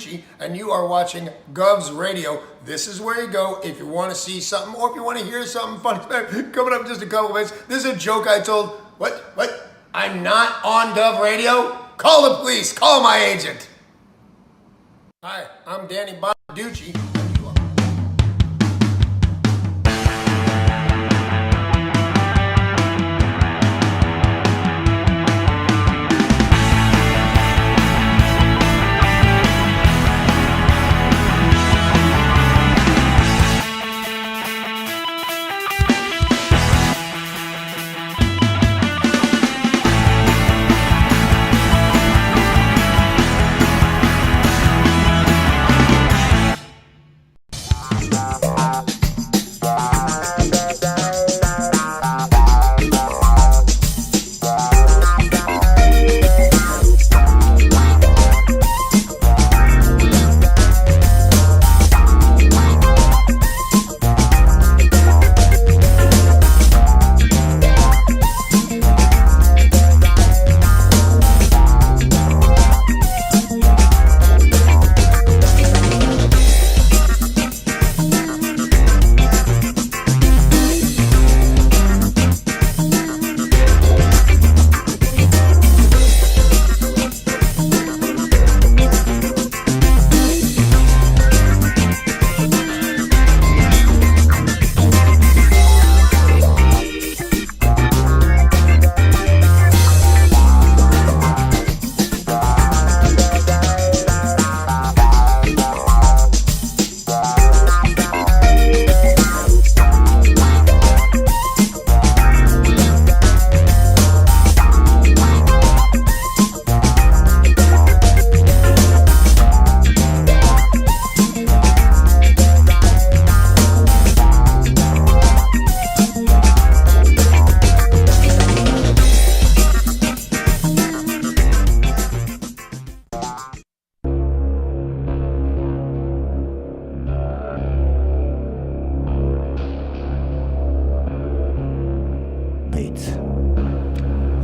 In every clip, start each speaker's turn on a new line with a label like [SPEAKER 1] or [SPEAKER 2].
[SPEAKER 1] Ducci, and you are watching Govs Radio. This is where you go if you want to see something or if you want to hear something funny. Coming up in just a couple minutes. This is a joke I told. What? I'm not on Gov Radio? Call the police. Call my agent. Hi, I'm Danny Ducci.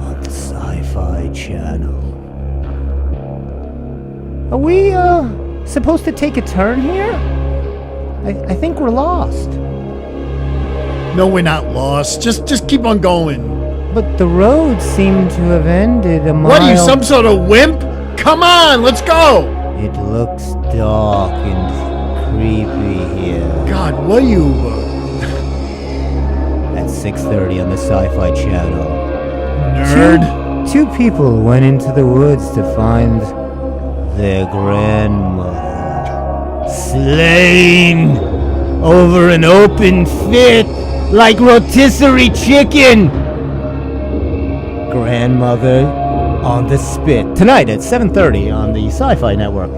[SPEAKER 2] On the Sci-Fi Channel. Are we, supposed to take a turn here? I think we're lost.
[SPEAKER 3] No, we're not lost. Just keep on going.
[SPEAKER 2] But the road seemed to have ended a mile...
[SPEAKER 3] What are you, some sort of wimp? Come on, let's go!
[SPEAKER 2] It looks dark and creepy here.
[SPEAKER 3] God, what are you...
[SPEAKER 2] At 6:30 on the Sci-Fi Channel.
[SPEAKER 3] Nerd.
[SPEAKER 2] Two people went into the woods to find their grandmother slain over an open fit like rotisserie chicken. Grandmother on the spit. Tonight at 7:30 on the Sci-Fi Network.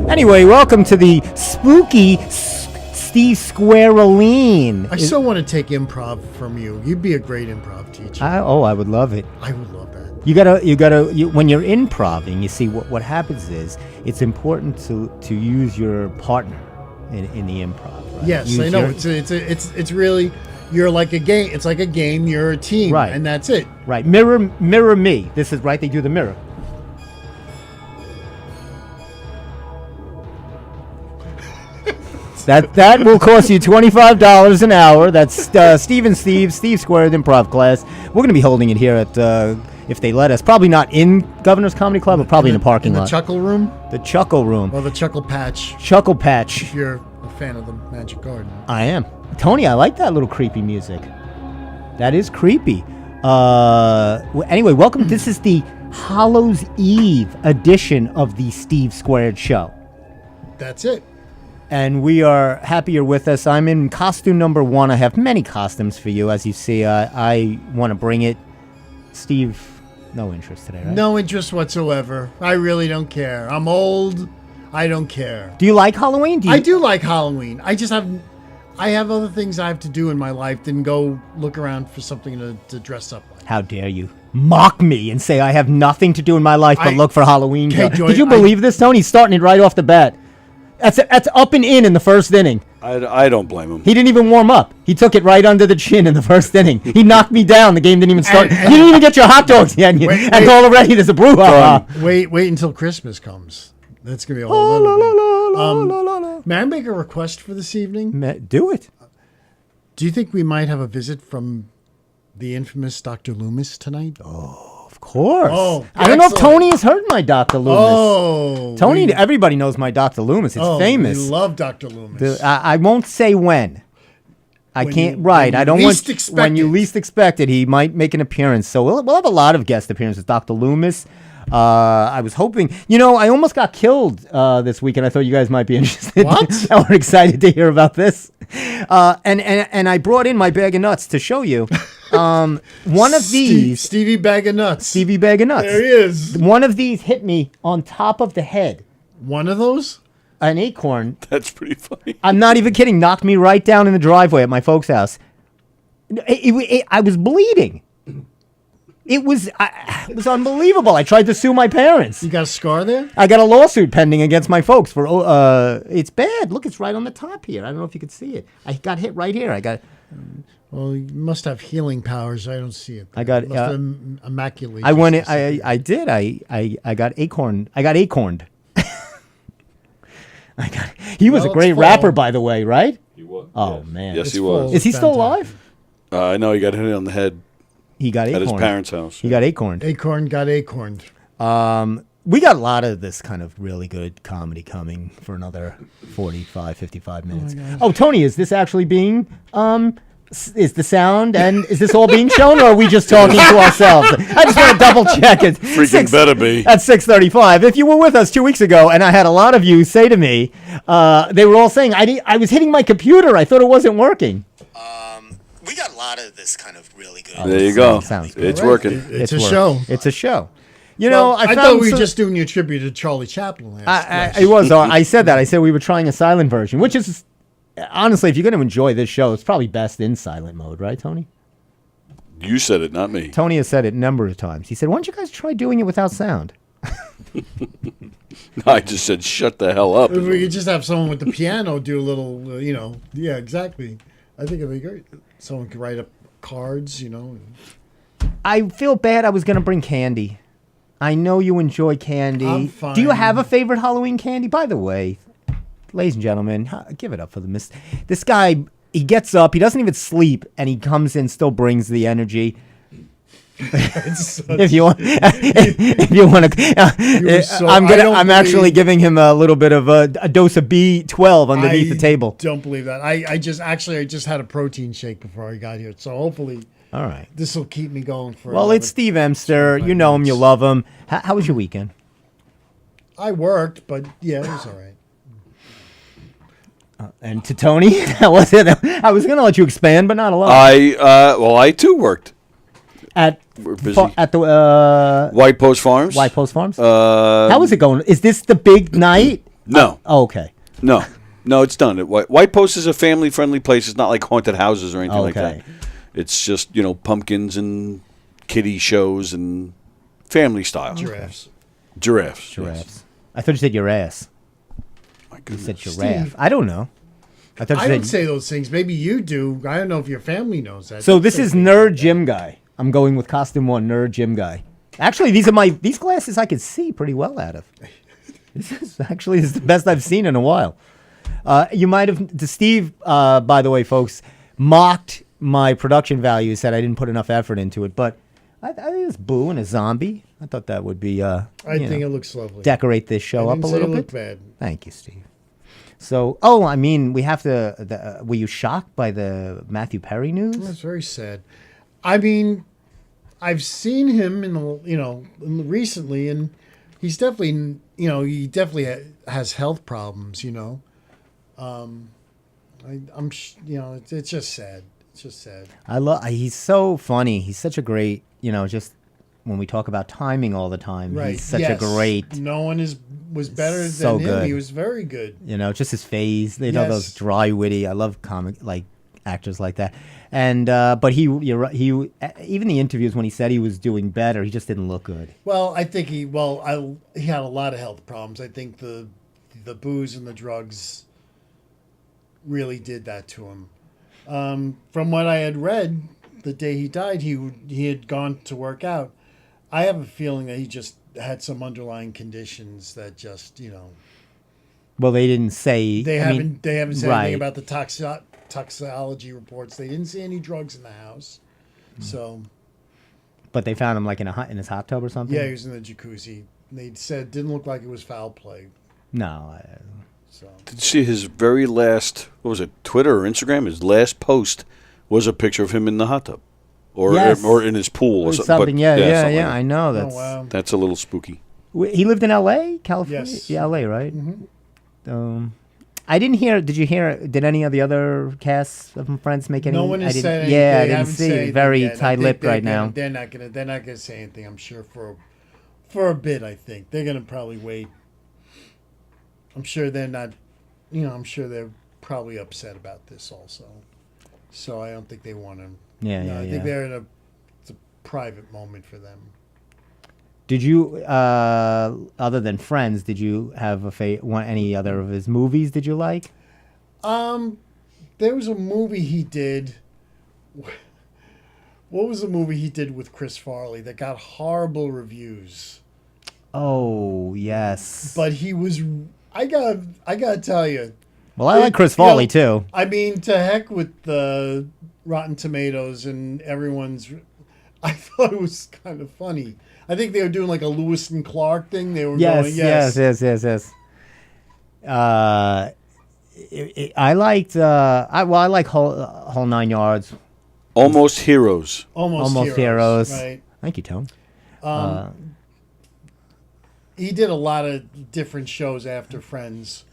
[SPEAKER 2] Anyway, welcome to the spooky Steve Squareline.
[SPEAKER 3] I still want to take improv from you. You'd be a great improv teacher.
[SPEAKER 2] I would love it.
[SPEAKER 3] I would love that.
[SPEAKER 2] You gotta. When you're improving, you see what happens is it's important to use your partner in the improv. Right?
[SPEAKER 3] Yes, I know. It's really, you're like a game. It's like a game. You're a team,
[SPEAKER 2] right?
[SPEAKER 3] And that's it.
[SPEAKER 2] Right. Mirror me. This is right. They do the mirror. That will cost you $25 an hour. That's Steve Squared Improv class. We're going to be holding it here at, if they let us, probably not in Governor's Comedy Club, but probably in the parking lot.
[SPEAKER 3] The Chuckle Room?
[SPEAKER 2] The Chuckle Room.
[SPEAKER 3] Or the Chuckle Patch.
[SPEAKER 2] Chuckle Patch.
[SPEAKER 3] If you're a fan of the Magic Garden.
[SPEAKER 2] I am. Tony, I like that little creepy music. That is creepy. Anyway, welcome. This is the Hallows Eve edition of the Steve Squared Show.
[SPEAKER 3] That's it.
[SPEAKER 2] And we are happy you're with us. I'm in costume number 1. I have many costumes for you. As you see, I want to bring it. Steve, no interest today, right?
[SPEAKER 3] No interest whatsoever. I really don't care. I'm old. I don't care.
[SPEAKER 2] Do you like Halloween?
[SPEAKER 3] I do like Halloween. I have other things I have to do in my life than go look around for something to dress up like.
[SPEAKER 2] How dare you mock me and say I have nothing to do in my life but look for Halloween. Did you believe this, Tony? He's starting it right off the bat. That's up and in the first inning.
[SPEAKER 4] I don't blame him.
[SPEAKER 2] He didn't even warm up. He took it right under the chin in the first inning. He knocked me down. The game didn't even start. You didn't even get your hot dogs yet. And already there's a brouhaha.
[SPEAKER 3] Wait until Christmas comes. That's gonna be a
[SPEAKER 2] La,
[SPEAKER 3] whole
[SPEAKER 2] la,
[SPEAKER 3] other thing.
[SPEAKER 2] la, la, la, la.
[SPEAKER 3] May I make a request for this evening?
[SPEAKER 2] Do it.
[SPEAKER 3] Do you think we might have a visit from the infamous Dr. Loomis tonight?
[SPEAKER 2] Of course.
[SPEAKER 3] Oh,
[SPEAKER 2] I don't know if
[SPEAKER 3] excellent.
[SPEAKER 2] Tony has heard my Dr. Loomis.
[SPEAKER 3] Oh,
[SPEAKER 2] Tony, everybody knows my Dr. Loomis. It's famous.
[SPEAKER 3] We love Dr. Loomis.
[SPEAKER 2] I won't say when. I
[SPEAKER 3] When
[SPEAKER 2] can't.
[SPEAKER 3] you-
[SPEAKER 2] Right.
[SPEAKER 3] when
[SPEAKER 2] I don't
[SPEAKER 3] you
[SPEAKER 2] want.
[SPEAKER 3] least expect
[SPEAKER 2] When you
[SPEAKER 3] it.
[SPEAKER 2] least expect it, he might make an appearance. So we'll have a lot of guest appearances. Dr. Loomis. I was hoping. I almost got killed this weekend. I thought you guys might be interested.
[SPEAKER 3] What?
[SPEAKER 2] I was excited to hear about this. And I brought in my bag of nuts to show you. One of these.
[SPEAKER 3] Stevie Bag of Nuts.
[SPEAKER 2] Stevie bag of nuts.
[SPEAKER 3] There he is.
[SPEAKER 2] One of these hit me on top of the head.
[SPEAKER 3] One of those?
[SPEAKER 2] An acorn.
[SPEAKER 4] That's pretty funny.
[SPEAKER 2] I'm not even kidding. Knocked me right down in the driveway at my folks' house. I was bleeding. It was unbelievable. I tried to sue my parents.
[SPEAKER 3] You got a scar there?
[SPEAKER 2] I got a lawsuit pending against my folks for. It's bad. Look, it's right on the top here. I don't know if you could see it. I got hit right here.
[SPEAKER 3] Well, you must have healing powers. I don't see it.
[SPEAKER 2] I got,
[SPEAKER 3] Must have immaculate.
[SPEAKER 2] I went. I did. I got acorn. I got acorned. He was
[SPEAKER 3] Well,
[SPEAKER 2] a great
[SPEAKER 3] it's fall.
[SPEAKER 2] rapper, by the way, right?
[SPEAKER 4] He was.
[SPEAKER 2] Oh
[SPEAKER 4] yes.
[SPEAKER 2] man.
[SPEAKER 4] Yes,
[SPEAKER 3] It's
[SPEAKER 4] he was.
[SPEAKER 3] full.
[SPEAKER 2] Is he still
[SPEAKER 3] Fantastic.
[SPEAKER 2] alive?
[SPEAKER 4] I know he got hit on the head
[SPEAKER 2] He got acorned.
[SPEAKER 4] at his parents' house.
[SPEAKER 2] He got acorned.
[SPEAKER 3] Acorn got acorned.
[SPEAKER 2] We got a lot of this kind of really good comedy coming for another 45, 55 minutes. Oh, Tony, is this actually being, is the sound and is this all being shown or are we just talking to ourselves? I just want to double check it.
[SPEAKER 4] Freaking better be.
[SPEAKER 2] At 6:35. If you were with us 2 weeks ago and I had a lot of you say to me, they were all saying, I was hitting my computer. I thought it wasn't working. We got a lot of this kind of really good.
[SPEAKER 4] There you go.
[SPEAKER 2] Sounds good.
[SPEAKER 4] It's
[SPEAKER 3] All right.
[SPEAKER 4] working.
[SPEAKER 3] It's a
[SPEAKER 2] work.
[SPEAKER 3] show.
[SPEAKER 2] It's a show. I
[SPEAKER 3] thought
[SPEAKER 2] found
[SPEAKER 3] we were
[SPEAKER 2] some-
[SPEAKER 3] just doing your tribute to Charlie Chaplin last.
[SPEAKER 2] It was. I said that. I said we were trying a silent version, which is honestly, if you're going to enjoy this show, it's probably best in silent mode, right, Tony?
[SPEAKER 4] You said it, not me.
[SPEAKER 2] Tony has said it a number of times. He said, "Why don't you guys try doing it without sound?"
[SPEAKER 4] I just said, shut the hell up.
[SPEAKER 3] If we could just have someone with the piano do a little, yeah, exactly. I think it'd be great. Someone could write up cards,
[SPEAKER 2] I feel bad. I was going to bring candy. I know you enjoy candy.
[SPEAKER 3] I'm
[SPEAKER 2] Do you
[SPEAKER 3] fine.
[SPEAKER 2] have a favorite Halloween candy? By the way, ladies and gentlemen, give it up for this guy. He gets up. He doesn't even sleep, and he comes in, still brings the energy. If you want, if you want to, I'm actually giving him a little bit of a dose of B12 underneath the table.
[SPEAKER 3] Don't believe that. I just had a protein shake before I got here, so hopefully
[SPEAKER 2] All right.
[SPEAKER 3] this will keep me going for.
[SPEAKER 2] Well, it's Steve Emster. You know him. You love him. How was your weekend?
[SPEAKER 3] I worked, but yeah, it was all right.
[SPEAKER 2] And to Tony, how was it? I was going to let you expand, but not a lot.
[SPEAKER 4] I too worked. We're busy.
[SPEAKER 2] At the
[SPEAKER 4] White Post Farms.
[SPEAKER 2] White Post Farms. How is it going? Is this the big night?
[SPEAKER 4] No.
[SPEAKER 2] Oh, okay.
[SPEAKER 4] No, it's done. White Post is a family-friendly place. It's not like haunted houses or anything like that.
[SPEAKER 2] Okay.
[SPEAKER 4] It's just, pumpkins and kiddie shows and family style.
[SPEAKER 3] Giraffes.
[SPEAKER 4] Giraffes.
[SPEAKER 2] Giraffes. I thought you said your ass.
[SPEAKER 4] My
[SPEAKER 2] You
[SPEAKER 4] goodness.
[SPEAKER 2] said giraffe.
[SPEAKER 3] Steve.
[SPEAKER 2] I don't know. I thought you
[SPEAKER 3] I don't
[SPEAKER 2] said.
[SPEAKER 3] say those things. Maybe you do. I don't know if your family knows that.
[SPEAKER 2] So this is Nerd Gym Guy. I'm going with costume one, Nerd Gym Guy. Actually, these glasses I could see pretty well out of. This is the best I've seen in a while. You might have Steve, by the way, folks, mocked my production value, said I didn't put enough effort into it, but I think it's Boo and a zombie. I thought that would be
[SPEAKER 3] I think it looks lovely.
[SPEAKER 2] decorate this show
[SPEAKER 3] I
[SPEAKER 2] up
[SPEAKER 3] didn't
[SPEAKER 2] a
[SPEAKER 3] say
[SPEAKER 2] little
[SPEAKER 3] it
[SPEAKER 2] bit.
[SPEAKER 3] looked bad.
[SPEAKER 2] Thank you, Steve. So, we have to. Were you shocked by the Matthew Perry news?
[SPEAKER 3] That's very sad. I mean, I've seen him recently, and he's definitely, has health problems. It's just sad. It's just sad.
[SPEAKER 2] He's so funny. He's such a great. Just when we talk about timing all the time,
[SPEAKER 3] Right.
[SPEAKER 2] he's such
[SPEAKER 3] Yes.
[SPEAKER 2] a great.
[SPEAKER 3] No one was better
[SPEAKER 2] So
[SPEAKER 3] than him.
[SPEAKER 2] good.
[SPEAKER 3] He was very good.
[SPEAKER 2] Just his face.
[SPEAKER 3] Yes.
[SPEAKER 2] Those dry, witty. I love comic actors like that. And but you're right, he even the interviews when he said he was doing better, he just didn't look good.
[SPEAKER 3] Well, I think he had a lot of health problems. I think the booze and the drugs really did that to him. From what I had read, the day he died, he had gone to work out. I have a feeling that he just had some underlying conditions that just
[SPEAKER 2] Well, they didn't say.
[SPEAKER 3] they
[SPEAKER 2] I
[SPEAKER 3] haven't
[SPEAKER 2] mean,
[SPEAKER 3] they haven't said
[SPEAKER 2] right.
[SPEAKER 3] anything about the toxicology reports. They didn't see any drugs in the house, so
[SPEAKER 2] But they found him like in his hot tub or something.
[SPEAKER 3] yeah, he was in the jacuzzi. They said didn't look like it was foul play.
[SPEAKER 2] No.
[SPEAKER 3] So
[SPEAKER 4] Did you see his very last, what was it, Twitter or Instagram? His last post was a picture of him in the hot tub. Or
[SPEAKER 2] Yes.
[SPEAKER 4] or in his pool or
[SPEAKER 2] Or
[SPEAKER 4] something.
[SPEAKER 2] something.
[SPEAKER 4] But,
[SPEAKER 2] Yeah.
[SPEAKER 4] something like
[SPEAKER 2] I know.
[SPEAKER 3] oh
[SPEAKER 2] That's.
[SPEAKER 3] wow,
[SPEAKER 4] That's a little spooky.
[SPEAKER 2] He lived in L.A., California.
[SPEAKER 3] Yes.
[SPEAKER 2] Yeah, L.A. Right.
[SPEAKER 3] Mm-hmm.
[SPEAKER 2] I didn't hear. Did you hear? Did any of the other casts of Friends make any?
[SPEAKER 3] no one
[SPEAKER 2] I
[SPEAKER 3] has
[SPEAKER 2] didn't,
[SPEAKER 3] said anything.
[SPEAKER 2] Yeah, I
[SPEAKER 3] They
[SPEAKER 2] didn't
[SPEAKER 3] haven't
[SPEAKER 2] see.
[SPEAKER 3] said anything
[SPEAKER 2] Very
[SPEAKER 3] yet. I think
[SPEAKER 2] tight-lipped
[SPEAKER 3] they're
[SPEAKER 2] right
[SPEAKER 3] gonna-
[SPEAKER 2] now.
[SPEAKER 3] They're not gonna say anything. I'm sure for a bit. I think they're gonna probably wait. I'm sure they're not. I'm sure they're probably upset about this also. So I don't think they want to.
[SPEAKER 2] Yeah,
[SPEAKER 3] I think they're in it's a private moment for them.
[SPEAKER 2] Did you, other than Friends, did you have any other of his movies? Did you like?
[SPEAKER 3] There was a movie he did. What was the movie he did with Chris Farley that got horrible reviews?
[SPEAKER 2] Oh yes.
[SPEAKER 3] But he was. I gotta tell you.
[SPEAKER 2] Well, I like Chris Farley too.
[SPEAKER 3] I mean, to heck with the Rotten Tomatoes and everyone's. I thought it was kind of funny. I think they were doing like a Lewis and Clark thing. They were going,
[SPEAKER 2] Yes. I liked. I like whole 9 yards.
[SPEAKER 4] Almost Heroes.
[SPEAKER 3] Almost Heroes. Right.
[SPEAKER 2] Thank you, Tone.
[SPEAKER 3] He did a lot of different shows after Friends.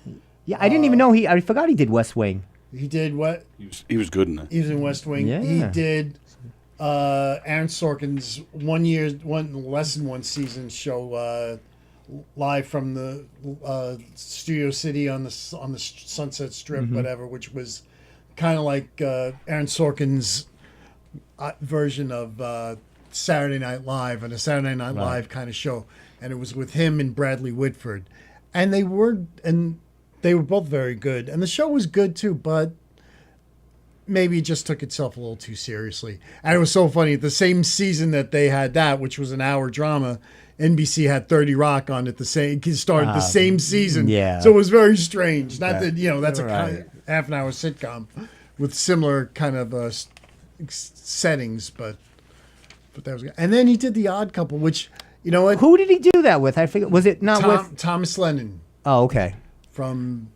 [SPEAKER 2] Yeah, I didn't even know he. I forgot he did West Wing.
[SPEAKER 3] He did what?
[SPEAKER 4] He was good in that.
[SPEAKER 3] He was in West Wing.
[SPEAKER 2] Yeah.
[SPEAKER 3] He did Aaron Sorkin's less than one season show live from the Studio City on the Sunset Strip, whatever, which was kind of like Aaron Sorkin's version of Saturday Night Live and a Saturday Night Live kind of show, and it was with him and Bradley Whitford, and they were both very good, and the show was good too, but maybe it just took itself a little too seriously. And it was so funny. The same season that they had that, which was an hour drama, NBC had 30 Rock on at the same season.
[SPEAKER 2] Yeah.
[SPEAKER 3] So it was very strange. Not that that's a
[SPEAKER 2] Right.
[SPEAKER 3] half an hour sitcom with similar kind of settings, but that was good. And then he did The Odd Couple, which what?
[SPEAKER 2] Who did he do that with? I forget. Was it not with
[SPEAKER 3] Thomas Lennon
[SPEAKER 2] Oh, okay.
[SPEAKER 3] from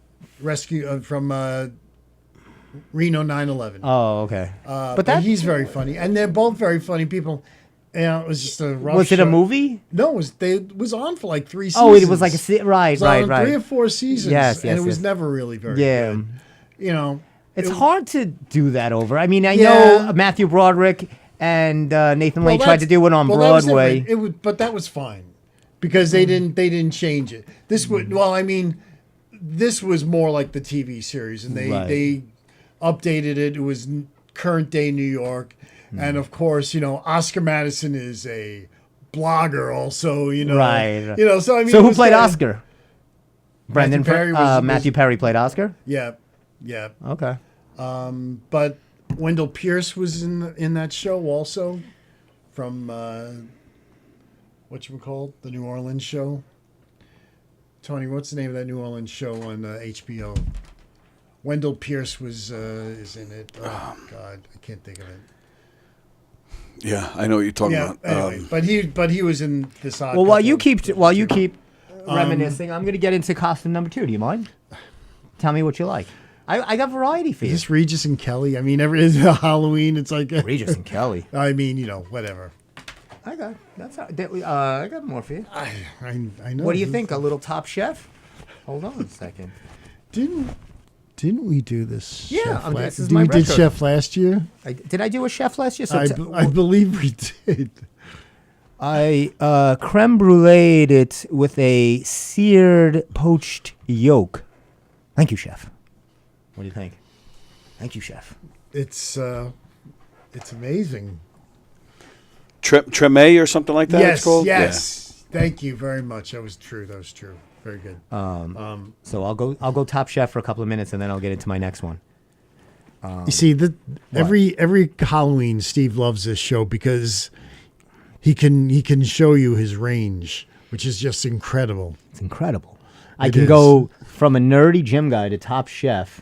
[SPEAKER 3] Reno 9/11.
[SPEAKER 2] Oh, okay.
[SPEAKER 3] But he's very funny, and they're both very funny people. It was just a rough
[SPEAKER 2] Was it a
[SPEAKER 3] show.
[SPEAKER 2] movie?
[SPEAKER 3] No, it was on for like 3 seasons.
[SPEAKER 2] Oh, it was like right,
[SPEAKER 3] It was on
[SPEAKER 2] right.
[SPEAKER 3] 3 or 4 seasons.
[SPEAKER 2] Yes,
[SPEAKER 3] and it was
[SPEAKER 2] yes.
[SPEAKER 3] never really very
[SPEAKER 2] Yeah.
[SPEAKER 3] good.
[SPEAKER 2] It's hard to do that over. I mean, I
[SPEAKER 3] Yeah.
[SPEAKER 2] know Matthew Broderick and Nathan Lane
[SPEAKER 3] Well,
[SPEAKER 2] tried to do it on
[SPEAKER 3] that was
[SPEAKER 2] Broadway.
[SPEAKER 3] different. But that was fine because they didn't change it. This would this was more like the TV series, and
[SPEAKER 2] Right.
[SPEAKER 3] they updated it. It was current day New York, and of course, Oscar Madison is a blogger, also.
[SPEAKER 2] Right.
[SPEAKER 3] So I mean,
[SPEAKER 2] So
[SPEAKER 3] it
[SPEAKER 2] who
[SPEAKER 3] was
[SPEAKER 2] played
[SPEAKER 3] kinda-
[SPEAKER 2] Oscar? Brendan
[SPEAKER 3] Perry
[SPEAKER 2] Matthew Perry played Oscar.
[SPEAKER 3] Yeah.
[SPEAKER 2] Okay.
[SPEAKER 3] But Wendell Pierce was in that show also, from whatchamacallit, the New Orleans show. Tony, what's the name of that New Orleans show on HBO? Wendell Pierce is in it. Oh God, I can't think of it.
[SPEAKER 4] Yeah, I know what you're talking
[SPEAKER 3] Yeah,
[SPEAKER 4] about.
[SPEAKER 3] anyway, but he was in this. Odd
[SPEAKER 2] Well, while
[SPEAKER 3] Couple.
[SPEAKER 2] you keep reminiscing, I'm going to get into costume number 2. Do you mind? Tell me what you like. I got variety for
[SPEAKER 3] Is
[SPEAKER 2] you.
[SPEAKER 3] this Regis and Kelly? I mean, every Halloween, it's like
[SPEAKER 2] Regis and Kelly.
[SPEAKER 3] I mean, whatever.
[SPEAKER 2] I got more for you.
[SPEAKER 3] I know.
[SPEAKER 2] What do you think? A little Top Chef? Hold on a second.
[SPEAKER 3] Didn't we do this?
[SPEAKER 2] Yeah,
[SPEAKER 3] Chef
[SPEAKER 2] this is
[SPEAKER 3] did
[SPEAKER 2] my
[SPEAKER 3] we did
[SPEAKER 2] retro.
[SPEAKER 3] Chef last year?
[SPEAKER 2] Did I do a chef last year? So
[SPEAKER 3] I believe we did.
[SPEAKER 2] I creme bruleed it with a seared poached yolk. Thank you, chef. What do you think? Thank you, chef.
[SPEAKER 3] It's amazing.
[SPEAKER 4] Treme or something like that it's
[SPEAKER 3] Yes,
[SPEAKER 4] called?
[SPEAKER 3] yes. Thank you very much. That was true. Very good.
[SPEAKER 2] So I'll go Top Chef for a couple of minutes, and then I'll get into my next one.
[SPEAKER 3] You see, every Halloween, Steve loves this show because he can show you his range which is just incredible.
[SPEAKER 2] It's incredible. I
[SPEAKER 3] It
[SPEAKER 2] can
[SPEAKER 3] is.
[SPEAKER 2] go from a nerdy gym guy to top chef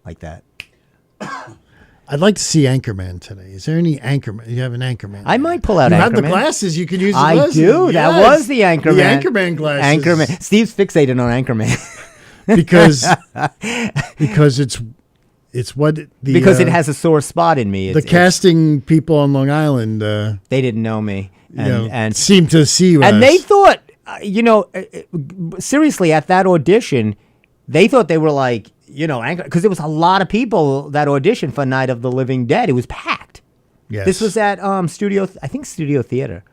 [SPEAKER 2] like that.
[SPEAKER 3] I'd like to see Anchorman today. Is there any Anchorman? You have an Anchorman?
[SPEAKER 2] I might pull out
[SPEAKER 3] You
[SPEAKER 2] Anchorman.
[SPEAKER 3] have the glasses. You could use the
[SPEAKER 2] I
[SPEAKER 3] glasses.
[SPEAKER 2] do. That
[SPEAKER 3] Yes.
[SPEAKER 2] was the Anchorman.
[SPEAKER 3] The Anchorman glasses.
[SPEAKER 2] Anchorman. Steve's fixated on Anchorman.
[SPEAKER 3] because it's what the
[SPEAKER 2] because it has a sore spot in me.
[SPEAKER 3] the casting people on Long Island
[SPEAKER 2] They didn't know me. And
[SPEAKER 3] seem to see us.
[SPEAKER 2] And they thought, seriously, at that audition, they thought they were like, because there was a lot of people that auditioned for Night of the Living Dead. It was packed.
[SPEAKER 3] Yes.
[SPEAKER 2] This was at Studio Theater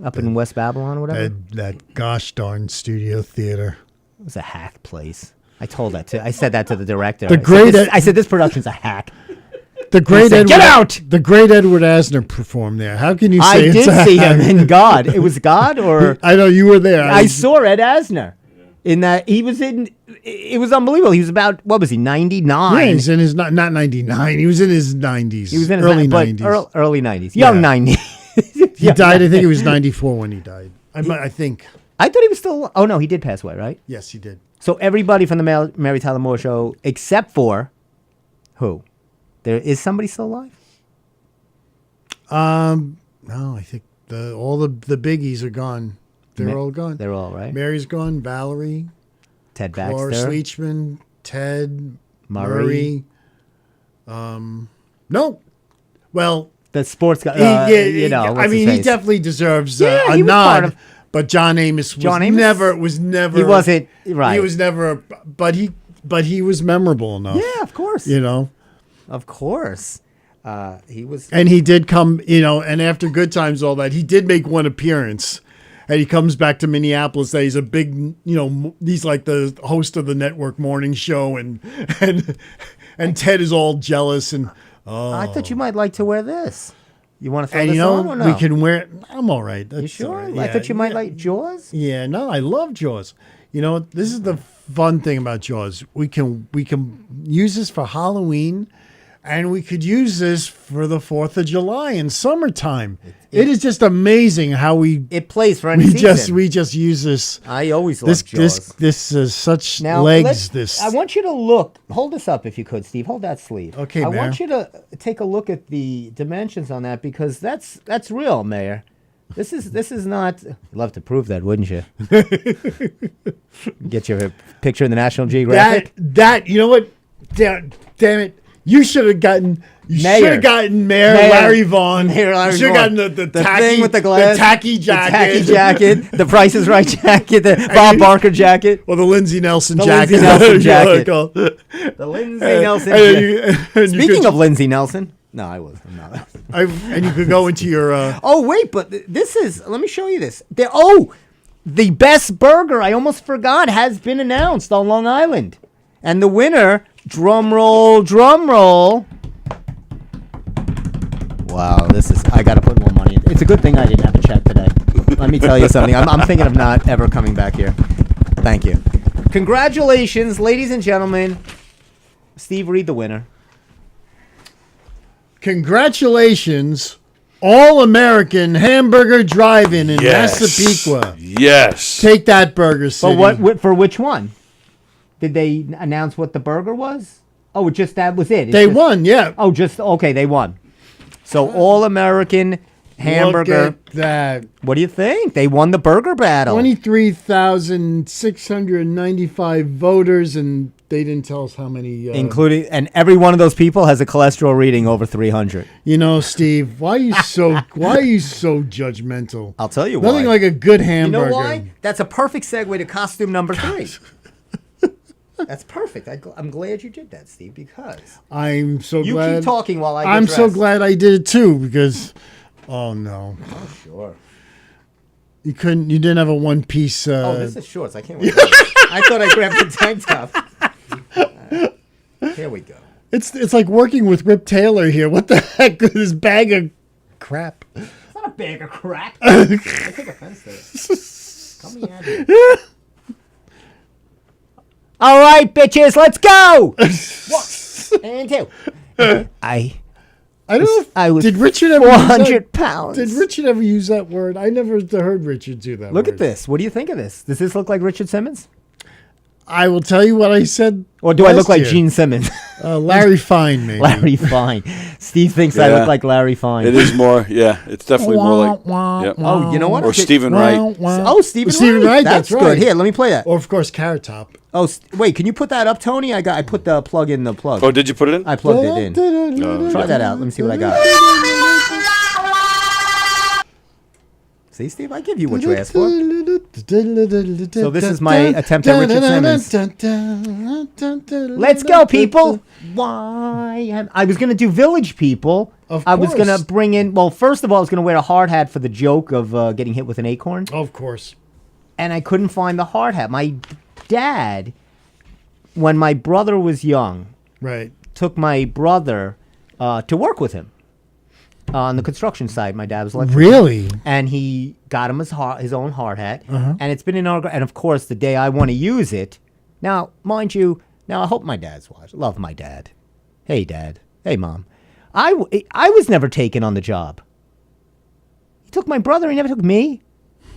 [SPEAKER 2] up in West Babylon or whatever.
[SPEAKER 3] that gosh darn Studio Theater.
[SPEAKER 2] It was a hack place. I said that to the director. I said this production's a hack.
[SPEAKER 3] The great
[SPEAKER 2] said, "Get out!"
[SPEAKER 3] The great Edward Asner performed there. How can you say
[SPEAKER 2] I
[SPEAKER 3] it's
[SPEAKER 2] did
[SPEAKER 3] a
[SPEAKER 2] see
[SPEAKER 3] hack?
[SPEAKER 2] him in God. It was God or
[SPEAKER 3] I know you were there.
[SPEAKER 2] I saw Ed Asner in that. He was in. It was unbelievable. He was about, what was he, 99?
[SPEAKER 3] Yeah, he's in his not 99. He was in his 90s.
[SPEAKER 2] He was in his
[SPEAKER 3] early 90s.
[SPEAKER 2] Early 90s. Young
[SPEAKER 3] Yeah.
[SPEAKER 2] 90s.
[SPEAKER 3] He died. I think he was 94 when he died. I think.
[SPEAKER 2] I thought he was still. Oh, no, he did pass away, right?
[SPEAKER 3] Yes, he did.
[SPEAKER 2] So everybody from the Mary Tyler Moore Show, except for who? There is somebody still alive?
[SPEAKER 3] No, I think all the biggies are gone. They're all gone.
[SPEAKER 2] They're all right.
[SPEAKER 3] Mary's gone. Valerie,
[SPEAKER 2] Ted
[SPEAKER 3] Cloris
[SPEAKER 2] Baxter,
[SPEAKER 3] Leachman, Ted
[SPEAKER 2] Murray.
[SPEAKER 3] No. Well,
[SPEAKER 2] the sports guy.
[SPEAKER 3] I
[SPEAKER 2] what's
[SPEAKER 3] mean,
[SPEAKER 2] his
[SPEAKER 3] he
[SPEAKER 2] face?
[SPEAKER 3] definitely deserves
[SPEAKER 2] Yeah,
[SPEAKER 3] a
[SPEAKER 2] he was part
[SPEAKER 3] nod.
[SPEAKER 2] of-
[SPEAKER 3] But John Amos was
[SPEAKER 2] Amos?
[SPEAKER 3] never.
[SPEAKER 2] He wasn't right.
[SPEAKER 3] He was never. But he was memorable enough.
[SPEAKER 2] Yeah, of course. Of course. He was.
[SPEAKER 3] And he did come, and after Good Times, all that, he did make one appearance. And he comes back to Minneapolis. That he's a big, he's like the host of the network morning show, and Ted is all jealous. And
[SPEAKER 2] I thought you might like to wear this. You want to throw
[SPEAKER 3] and
[SPEAKER 2] this on or no?
[SPEAKER 3] we can wear. I'm all right.
[SPEAKER 2] You
[SPEAKER 3] That's
[SPEAKER 2] sure?
[SPEAKER 3] all right.
[SPEAKER 2] I
[SPEAKER 3] Yeah,
[SPEAKER 2] thought you might
[SPEAKER 3] yeah.
[SPEAKER 2] like Jaws.
[SPEAKER 3] Yeah, no, I love Jaws. This is the fun thing about Jaws. We can use this for Halloween, and we could use this for the 4th of July in summertime. It is just amazing how
[SPEAKER 2] It plays for any season.
[SPEAKER 3] we just use this.
[SPEAKER 2] I always love Jaws.
[SPEAKER 3] This is such
[SPEAKER 2] Now,
[SPEAKER 3] legs.
[SPEAKER 2] I want you to look. Hold this up if you could, Steve. Hold that sleeve.
[SPEAKER 3] Okay,
[SPEAKER 2] I
[SPEAKER 3] Mayor.
[SPEAKER 2] want you to take a look at the dimensions on that because that's real, Mayor. This is not. You'd love to prove that, wouldn't you? Get your picture in the National Geographic.
[SPEAKER 3] That you know what? Damn it! You should have gotten. You
[SPEAKER 2] Mayor.
[SPEAKER 3] should have gotten Mayor Larry Vaughn.
[SPEAKER 2] Mayor Larry
[SPEAKER 3] you should have
[SPEAKER 2] Vaughn.
[SPEAKER 3] gotten the
[SPEAKER 2] The
[SPEAKER 3] tacky,
[SPEAKER 2] thing with the glass,
[SPEAKER 3] tacky jacket,
[SPEAKER 2] the tacky jacket, the Price is Right jacket, the Bob Barker jacket,
[SPEAKER 3] or the Lindsey Nelson
[SPEAKER 2] The
[SPEAKER 3] jacket.
[SPEAKER 2] Lindsey Nelson
[SPEAKER 3] You know
[SPEAKER 2] jacket.
[SPEAKER 3] what it's called.
[SPEAKER 2] the Lindsey Nelson.
[SPEAKER 3] And
[SPEAKER 2] jacket.
[SPEAKER 3] you
[SPEAKER 2] Speaking
[SPEAKER 3] could-
[SPEAKER 2] of Lindsey Nelson, no, I wasn't. I'm not.
[SPEAKER 3] and you could go into your.
[SPEAKER 2] Oh wait, but this is. Let me show you this. The best burger. I almost forgot has been announced on Long Island, and the winner. Drum roll, drum roll. Wow, I got to put more money in. It's a good thing I didn't have a check today. Let me tell you something. I'm thinking of not ever coming back here. Thank you. Congratulations, ladies and gentlemen. Steve, read the winner.
[SPEAKER 3] Congratulations, All-American Hamburger Drive-In in Massapequa.
[SPEAKER 4] Yes.
[SPEAKER 3] Take that, Burger City.
[SPEAKER 2] But for which one? Did they announce what the burger was? Oh, that was it.
[SPEAKER 3] They won, yeah.
[SPEAKER 2] Oh, okay, they won. So All-American Hamburger.
[SPEAKER 3] Look at that.
[SPEAKER 2] What do you think? They won the burger battle.
[SPEAKER 3] 23,695 voters, and they didn't tell us how many.
[SPEAKER 2] Including, and every one of those people has a cholesterol reading over 300.
[SPEAKER 3] Steve, why are you so judgmental?
[SPEAKER 2] I'll tell you why.
[SPEAKER 3] Nothing like a good
[SPEAKER 2] You
[SPEAKER 3] hamburger.
[SPEAKER 2] know why? That's a perfect segue to costume number 3. That's perfect. I'm glad you did that, Steve, because
[SPEAKER 3] I'm so
[SPEAKER 2] you
[SPEAKER 3] glad.
[SPEAKER 2] keep talking while I get
[SPEAKER 3] I'm so
[SPEAKER 2] dressed.
[SPEAKER 3] glad I did it too because, oh no,
[SPEAKER 2] Oh, sure.
[SPEAKER 3] you didn't have a one piece.
[SPEAKER 2] This is shorts. I can't wait. I thought I grabbed the tank top. Here we go.
[SPEAKER 3] It's like working with Rip Taylor here. What the heck is this bag of crap?
[SPEAKER 2] It's not a bag of crap. I take offense to it. Tell me at it. All right, bitches, let's go. 1 and 2.
[SPEAKER 3] I don't know.
[SPEAKER 2] I was
[SPEAKER 3] Did Richard ever use
[SPEAKER 2] 400
[SPEAKER 3] that?
[SPEAKER 2] pounds.
[SPEAKER 3] Did Richard ever use that word? I never heard Richard do that.
[SPEAKER 2] Look
[SPEAKER 3] word.
[SPEAKER 2] at this. What do you think of this? Does this look like Richard Simmons?
[SPEAKER 3] I will tell you what I said.
[SPEAKER 2] Or do I look
[SPEAKER 3] last
[SPEAKER 2] like
[SPEAKER 3] year.
[SPEAKER 2] Gene Simmons?
[SPEAKER 3] Larry Fine, maybe.
[SPEAKER 2] Larry Fine. Steve thinks I
[SPEAKER 4] Yeah.
[SPEAKER 2] look like Larry Fine.
[SPEAKER 4] It is more. Yeah, it's definitely more like. Yep.
[SPEAKER 2] Oh, you know what?
[SPEAKER 4] Or Stephen Wright.
[SPEAKER 2] Oh, Stephen
[SPEAKER 3] Stephen Wright,
[SPEAKER 2] That's
[SPEAKER 3] that's
[SPEAKER 2] good.
[SPEAKER 3] right.
[SPEAKER 2] Here, let me play that.
[SPEAKER 3] Or, of course, Carrot Top.
[SPEAKER 2] Oh, wait, can you put that up, Tony? I put the plug in the plug.
[SPEAKER 4] Oh, did you put it in?
[SPEAKER 2] I plugged it in. Try that out. Let me see what I got. See, Steve, I give you what you asked for.
[SPEAKER 3] So
[SPEAKER 2] this is my attempt at Richard Let's go, people. Why? I was going to do Village People. I was going to bring in, well, first of all, I was going to wear a hard hat for the joke of getting hit with an acorn.
[SPEAKER 3] Of course.
[SPEAKER 2] And I couldn't find the hard hat. My dad, when my brother was young,
[SPEAKER 3] Right.
[SPEAKER 2] took my brother to work with him on the construction site. My dad was electrician.
[SPEAKER 3] Really?
[SPEAKER 2] And he got him his own hard hat. And it's been in our, and of course, the day I want to use it. Now, mind you, I hope my dad's watching. Love my dad. Hey, Dad. Hey, Mom. I was never taken on the job. He took my brother. He never took me.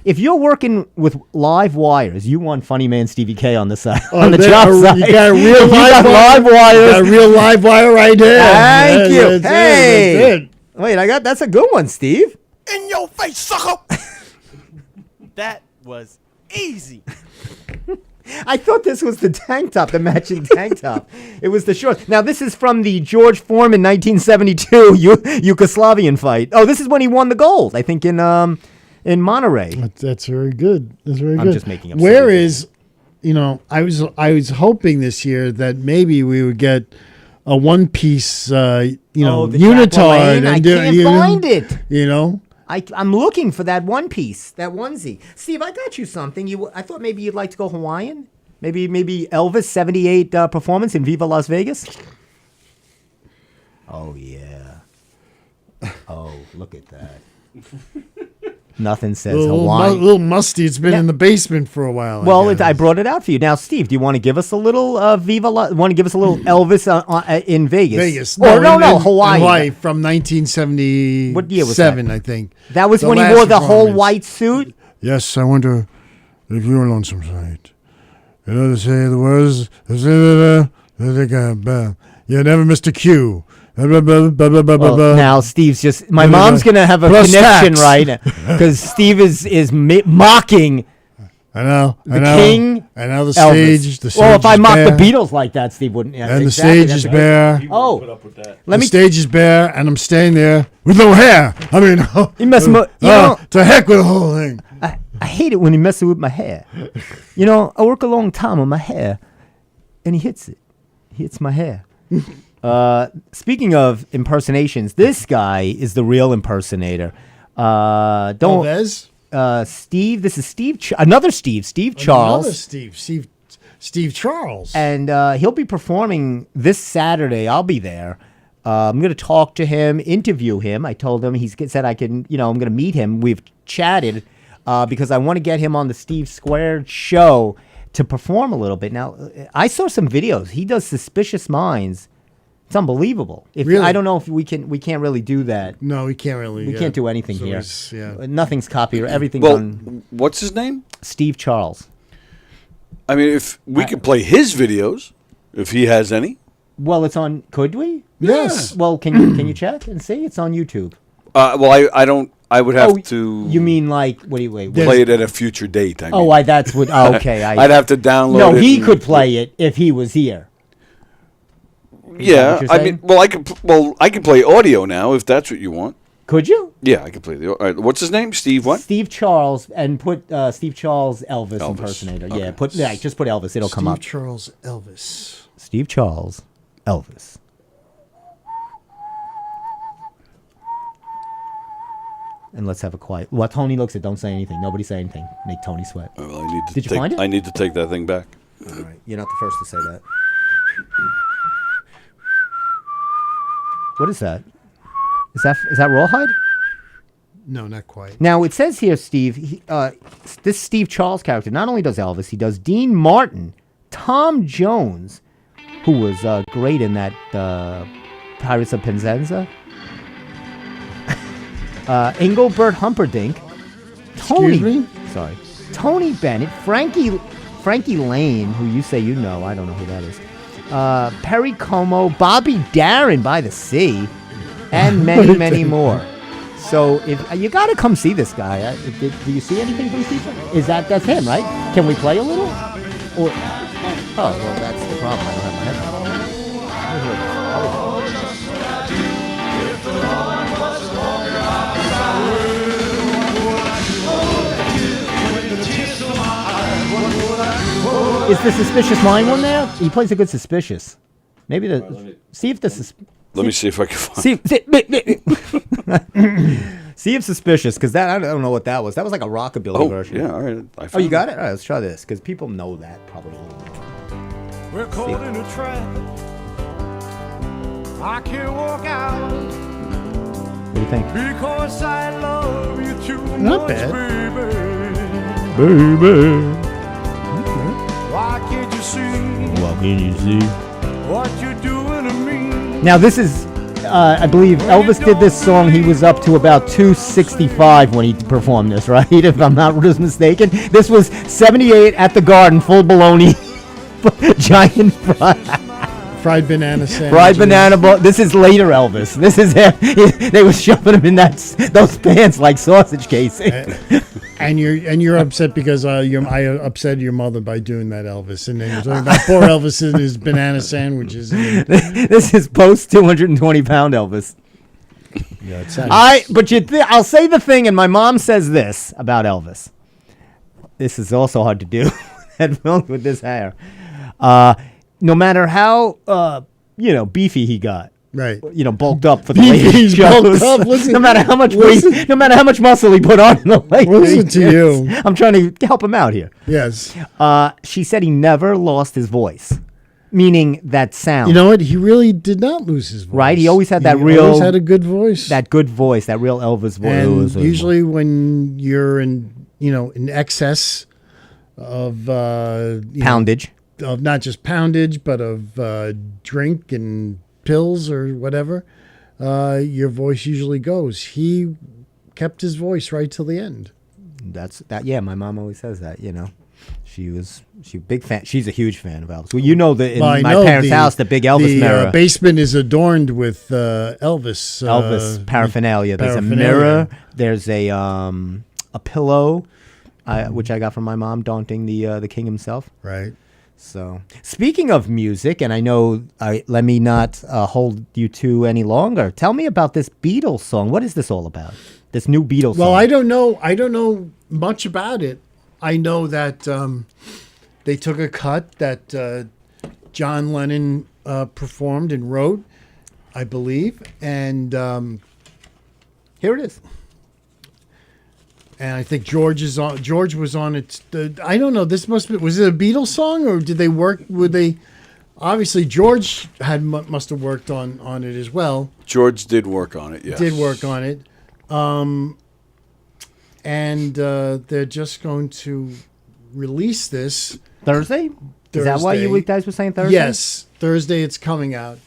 [SPEAKER 2] If you're working with live wires, you want Funny Man Stevie K on the side, on the job site.
[SPEAKER 3] You got a real
[SPEAKER 2] live wires.
[SPEAKER 3] Got a real live wire right there.
[SPEAKER 2] Thank you.
[SPEAKER 3] That's it,
[SPEAKER 2] Hey.
[SPEAKER 3] that's it.
[SPEAKER 2] Wait, that's a good one, Steve.
[SPEAKER 5] In your face, sucker! That was easy.
[SPEAKER 2] I thought this was the tank top, the matching tank top. It was the shorts. Now, this is from the George Foreman 1972 Yugoslavian fight. Oh, this is when he won the gold, I think, in Monterey.
[SPEAKER 3] That's very good. That's very good.
[SPEAKER 2] I'm just making up
[SPEAKER 3] Where
[SPEAKER 2] something.
[SPEAKER 3] is, I was hoping this year that maybe we would get a one piece,
[SPEAKER 2] the
[SPEAKER 3] unitard.
[SPEAKER 2] Chaplain? I
[SPEAKER 3] do-
[SPEAKER 2] can't
[SPEAKER 3] you know,
[SPEAKER 2] find it. I'm looking for that one piece, that onesie. Steve, I got you something. I thought maybe you'd like to go Hawaiian. Maybe Elvis 78 performance in Viva Las Vegas. Oh yeah. Oh, look at that. Nothing says Hawaiian.
[SPEAKER 3] Little musty. It's been in the basement for a while.
[SPEAKER 2] Well,
[SPEAKER 3] guess.
[SPEAKER 2] I brought it out for you. Now, Steve, do you want to give us a little want to give us a little Elvis in Vegas?
[SPEAKER 3] Vegas.
[SPEAKER 2] No,
[SPEAKER 3] in
[SPEAKER 2] Hawaii.
[SPEAKER 3] Hawaii from 1977,
[SPEAKER 2] What year was that?
[SPEAKER 3] I think.
[SPEAKER 2] That was
[SPEAKER 3] The
[SPEAKER 2] when he
[SPEAKER 3] last
[SPEAKER 2] wore the whole
[SPEAKER 3] performance.
[SPEAKER 2] white suit?
[SPEAKER 3] Yes, I wonder if you're on some site. You know, they say the words, you never missed a cue.
[SPEAKER 2] Well, now Steve's just. My mom's gonna have a
[SPEAKER 3] Plus
[SPEAKER 2] connection
[SPEAKER 3] tax.
[SPEAKER 2] right now because Steve is mocking
[SPEAKER 3] I know.
[SPEAKER 2] the king.
[SPEAKER 3] I know the
[SPEAKER 2] Elvis.
[SPEAKER 3] stage. The stage
[SPEAKER 2] Well, if I
[SPEAKER 3] is
[SPEAKER 2] mocked
[SPEAKER 3] bare,
[SPEAKER 2] the Beatles like that, Steve wouldn't. Yeah,
[SPEAKER 3] and the
[SPEAKER 2] exactly,
[SPEAKER 3] stage
[SPEAKER 2] that's
[SPEAKER 3] is
[SPEAKER 2] right.
[SPEAKER 3] bare.
[SPEAKER 2] Oh,
[SPEAKER 5] Put up with that.
[SPEAKER 2] let
[SPEAKER 3] The
[SPEAKER 2] me.
[SPEAKER 3] stage is bare, and I'm staying there with no hair. I mean,
[SPEAKER 2] You mess mo- you know-
[SPEAKER 3] to heck with the whole thing.
[SPEAKER 2] I hate it when he messes with my hair. I work a long time on my hair, and he hits it. He hits my hair. Speaking of impersonations, this guy is the real impersonator. Don't
[SPEAKER 3] Alves?
[SPEAKER 2] Steve. This is Steve. Another Steve. Steve Charles.
[SPEAKER 3] Another Steve Charles.
[SPEAKER 2] And he'll be performing this Saturday. I'll be there. I'm going to talk to him, interview him. I told him, he said I can, I'm going to meet him. We've chatted because I want to get him on the Steve Squared show to perform a little bit. Now, I saw some videos. He does Suspicious Minds. It's unbelievable.
[SPEAKER 3] Really?
[SPEAKER 2] I don't know if we can't really do that.
[SPEAKER 3] No, we can't really.
[SPEAKER 2] We can't do anything
[SPEAKER 3] So
[SPEAKER 2] here.
[SPEAKER 3] it's- yeah.
[SPEAKER 2] Nothing's copied. Everything's
[SPEAKER 4] Well,
[SPEAKER 2] on
[SPEAKER 4] what's his name?
[SPEAKER 2] Steve Charles.
[SPEAKER 4] I mean, if we could play his videos, if he has any.
[SPEAKER 2] Well, it's on. Could we?
[SPEAKER 3] Yes.
[SPEAKER 2] Well, can you check and see? It's on YouTube.
[SPEAKER 4] Well, I don't. I would have
[SPEAKER 2] Oh,
[SPEAKER 4] to.
[SPEAKER 2] You mean like? What do you wait?
[SPEAKER 4] play it at a future date? I mean.
[SPEAKER 2] Oh, that's what. Oh, okay,
[SPEAKER 4] I'd have to download.
[SPEAKER 2] No,
[SPEAKER 4] it
[SPEAKER 2] he
[SPEAKER 4] and-
[SPEAKER 2] could play it if he was here.
[SPEAKER 4] Yeah,
[SPEAKER 2] what you're
[SPEAKER 4] I
[SPEAKER 2] saying?
[SPEAKER 4] mean, I can play audio now if that's what you want.
[SPEAKER 2] Could you?
[SPEAKER 4] Yeah, I can play the. All right, what's his name? Steve what?
[SPEAKER 2] Steve Charles and put Steve Charles Elvis,
[SPEAKER 4] Elvis.
[SPEAKER 2] impersonator.
[SPEAKER 4] Okay.
[SPEAKER 2] Yeah, just put Elvis. It'll come
[SPEAKER 3] Steve
[SPEAKER 2] up.
[SPEAKER 3] Charles Elvis.
[SPEAKER 2] Steve Charles Elvis. And let's have a quiet. While Tony looks at, don't say anything. Nobody say anything. Make Tony sweat.
[SPEAKER 4] Well, I need to
[SPEAKER 2] Did you
[SPEAKER 4] take,
[SPEAKER 2] find it?
[SPEAKER 4] I need to take that thing back.
[SPEAKER 2] All right, you're not the first to say that. What is that? Is that rawhide?
[SPEAKER 3] No, not quite.
[SPEAKER 2] Now, it says here, Steve, this Steve Charles character not only does Elvis, he does Dean Martin, Tom Jones, who was great in that Pirates of Penzance. Engelbert Humperdinck,
[SPEAKER 3] Excuse me?
[SPEAKER 2] Sorry, Tony Bennett, Frankie Lane, who you say you know, I don't know who that is. Perry Como, Bobby Darin by the Sea, and many more. So if you got to come see this guy. Do you see anything from Steve? That's him, right? Can we play a little? Or well, that's the problem. I don't have my headphones. Is the Suspicious Mind one there? He plays a good Suspicious. Maybe see if this is.
[SPEAKER 4] Let me see if I can find.
[SPEAKER 2] See if Suspicious, because that I don't know what that was. That was like a rockabilly version.
[SPEAKER 4] Yeah, all right.
[SPEAKER 2] Oh, you got it? All right, let's try this, because people know that probably.
[SPEAKER 6] We're caught in a trap. I can't walk out
[SPEAKER 2] What do you think?
[SPEAKER 6] because I love you too
[SPEAKER 3] Not
[SPEAKER 6] much,
[SPEAKER 3] bad.
[SPEAKER 6] baby. Why can't you see
[SPEAKER 2] What can you see?
[SPEAKER 6] what you're doing to me?
[SPEAKER 2] Now this is, I believe Elvis did this song. He was up to about 265 when he performed this, right? If I'm not mistaken. This was 78 at the Garden, full bologna, giant
[SPEAKER 3] Fried banana sandwich.
[SPEAKER 2] fried banana. This is later Elvis. This is they were shoving him in those pants like sausage casing.
[SPEAKER 3] And you're upset because I upset your mother by doing that, Elvis. And then you're talking about poor Elvis and his banana sandwiches.
[SPEAKER 2] This is post 220 pound Elvis.
[SPEAKER 3] Yeah, it sounds.
[SPEAKER 2] I'll say the thing, and my mom says this about Elvis. This is also hard to do headphones with this hair. No matter how beefy he got,
[SPEAKER 3] Right.
[SPEAKER 2] Bulked up for the later
[SPEAKER 3] He's
[SPEAKER 2] shows.
[SPEAKER 3] bulked up. Listen,
[SPEAKER 2] no matter how much weight, no matter how much muscle he put on in the later
[SPEAKER 3] Listen to
[SPEAKER 2] years.
[SPEAKER 3] you.
[SPEAKER 2] I'm trying to help him out here.
[SPEAKER 3] Yes.
[SPEAKER 2] She said he never lost his voice, meaning that sound.
[SPEAKER 3] You know what? He really did not lose his voice.
[SPEAKER 2] Right? He always had that
[SPEAKER 3] He
[SPEAKER 2] real.
[SPEAKER 3] always had a good voice.
[SPEAKER 2] That good voice, that real Elvis voice.
[SPEAKER 3] and usually when you're in excess of
[SPEAKER 2] Poundage.
[SPEAKER 3] of not just poundage but of drink and pills or whatever, your voice usually goes. He kept his voice right till the end.
[SPEAKER 2] That's that. Yeah, my mom always says that. She big fan. She's a huge fan of Elvis. Well, in
[SPEAKER 3] Well,
[SPEAKER 2] my parents' house, the big Elvis mirror.
[SPEAKER 3] Basement is adorned with Elvis
[SPEAKER 2] Paraphernalia. There's a
[SPEAKER 3] paraphernalia.
[SPEAKER 2] mirror. There's a pillow, which I got from my mom, daunting the king himself.
[SPEAKER 3] Right.
[SPEAKER 2] So, speaking of music, and I know, let me not hold you to any longer. Tell me about this Beatles song. What is this all about? This new Beatles song.
[SPEAKER 3] Well, I don't know much about it. I know that they took a cut that John Lennon performed and wrote, I believe, and
[SPEAKER 2] Here it is.
[SPEAKER 3] and I think George was on it. I don't know. This was it a Beatles song or did they work? Would they? Obviously, George must have worked on it as well.
[SPEAKER 4] George did work on it. Yes.
[SPEAKER 3] Did work on it, and they're just going to release this
[SPEAKER 2] Thursday? Is that why you
[SPEAKER 3] Thursday.
[SPEAKER 2] guys were saying Thursday?
[SPEAKER 3] Yes, Thursday it's coming out.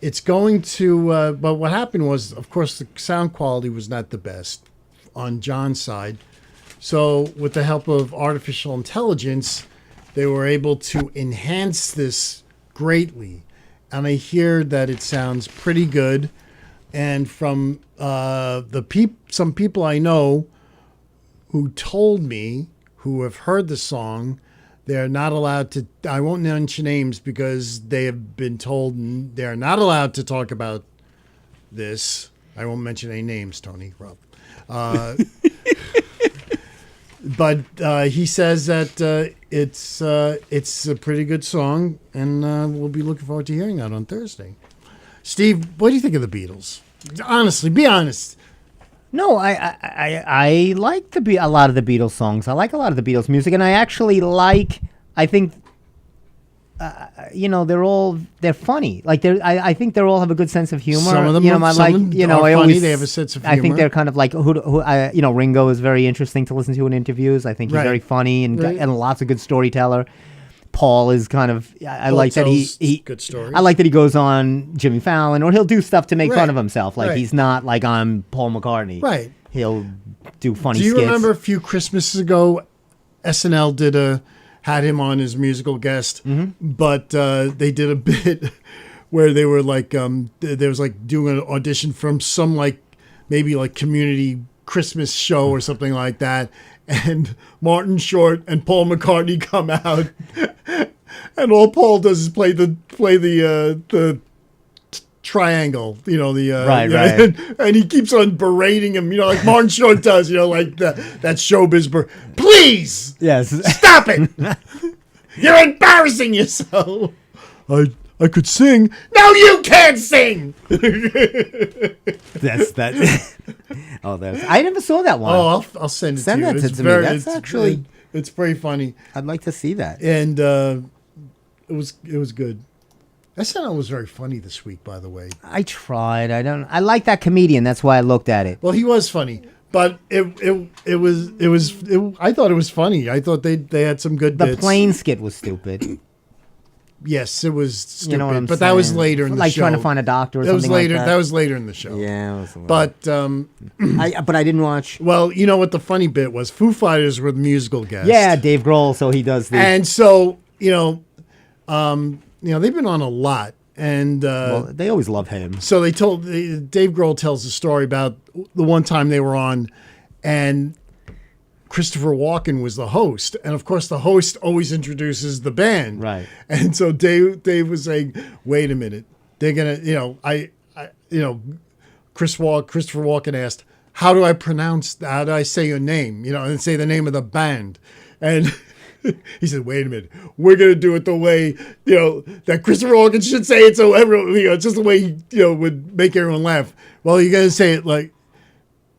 [SPEAKER 3] It's going to, but what happened was, of course, the sound quality was not the best on John's side. So with the help of artificial intelligence, they were able to enhance this greatly. And I hear that it sounds pretty good. And from some people I know who told me, who have heard the song, they're not allowed to, I won't mention names because they have been told they're not allowed to talk about this. I won't mention any names, Tony, Rob. But he says that it's a pretty good song, and we'll be looking forward to hearing that on Thursday. Steve, what do you think of the Beatles? Honestly, be honest.
[SPEAKER 2] No, I like a lot of the Beatles songs. I like a lot of the Beatles music, and I actually I think, they're funny. Like I think they all have a good sense of humor.
[SPEAKER 3] Some of them,
[SPEAKER 2] are
[SPEAKER 3] funny. They have a sense of humor.
[SPEAKER 2] I think they're kind of like Ringo is very interesting to listen to in interviews. I think he's
[SPEAKER 3] Right.
[SPEAKER 2] very funny and
[SPEAKER 3] Right.
[SPEAKER 2] and lots of good storyteller. Paul is kind of. I
[SPEAKER 3] Paul
[SPEAKER 2] like that
[SPEAKER 3] tells
[SPEAKER 2] he
[SPEAKER 3] good stories.
[SPEAKER 2] I like that he goes on Jimmy Fallon, or he'll do stuff to make fun
[SPEAKER 3] Right.
[SPEAKER 2] of himself. Like
[SPEAKER 3] Right.
[SPEAKER 2] he's not like I'm Paul McCartney.
[SPEAKER 3] Right.
[SPEAKER 2] He'll do funny.
[SPEAKER 3] Do you
[SPEAKER 2] skits.
[SPEAKER 3] remember a few Christmases ago, SNL had him on as musical guest, but they did a bit where they were like, there was like doing an audition from some like maybe like community Christmas show or something like that, and Martin Short and Paul McCartney come out, and all Paul does is play the triangle,
[SPEAKER 2] Right.
[SPEAKER 3] and he keeps on berating him, like Martin Short does, like that showbiz. Please
[SPEAKER 2] Yes.
[SPEAKER 3] stop it! You're embarrassing yourself. I could sing. No, you can't sing.
[SPEAKER 2] That's that. Oh, I never saw that one.
[SPEAKER 3] Oh, I'll send it
[SPEAKER 2] Send
[SPEAKER 3] to you.
[SPEAKER 2] that
[SPEAKER 3] It's
[SPEAKER 2] to me. That's
[SPEAKER 3] it's-
[SPEAKER 2] actually-
[SPEAKER 3] it's very funny,
[SPEAKER 2] I'd like to see that.
[SPEAKER 3] and it was good. SNL was very funny this week, by the way.
[SPEAKER 2] I tried. I like that comedian. That's why I looked at it.
[SPEAKER 3] Well, he was funny, but it was I thought it was funny. I thought they had some good
[SPEAKER 2] The
[SPEAKER 3] bits.
[SPEAKER 2] plane skit was stupid.
[SPEAKER 3] Yes, it was stupid,
[SPEAKER 2] You know what I'm
[SPEAKER 3] but
[SPEAKER 2] saying?
[SPEAKER 3] that was later in the
[SPEAKER 2] like
[SPEAKER 3] show.
[SPEAKER 2] trying to find a doctor or
[SPEAKER 3] That was
[SPEAKER 2] something
[SPEAKER 3] later.
[SPEAKER 2] like that.
[SPEAKER 3] That was later in the show.
[SPEAKER 2] Yeah, it was a little-
[SPEAKER 3] But
[SPEAKER 2] but I didn't watch.
[SPEAKER 3] well, you know what the funny bit was? Foo Fighters were the musical guest.
[SPEAKER 2] Yeah, Dave Grohl. So he does the.
[SPEAKER 3] And so they've been on a lot, and
[SPEAKER 2] well, they always love him.
[SPEAKER 3] so Dave Grohl tells a story about the one time they were on, and Christopher Walken was the host, and of course the host always introduces the band,
[SPEAKER 2] Right.
[SPEAKER 3] And so Dave was saying, "Wait a minute, they're gonna, Christopher Walken asked, how do I say your name, and say the name of the band, and." He said, "Wait a minute. We're gonna do it the way that Christopher Walken should say it, so everyone, it's just the way he would make everyone laugh. Well, you gotta say it like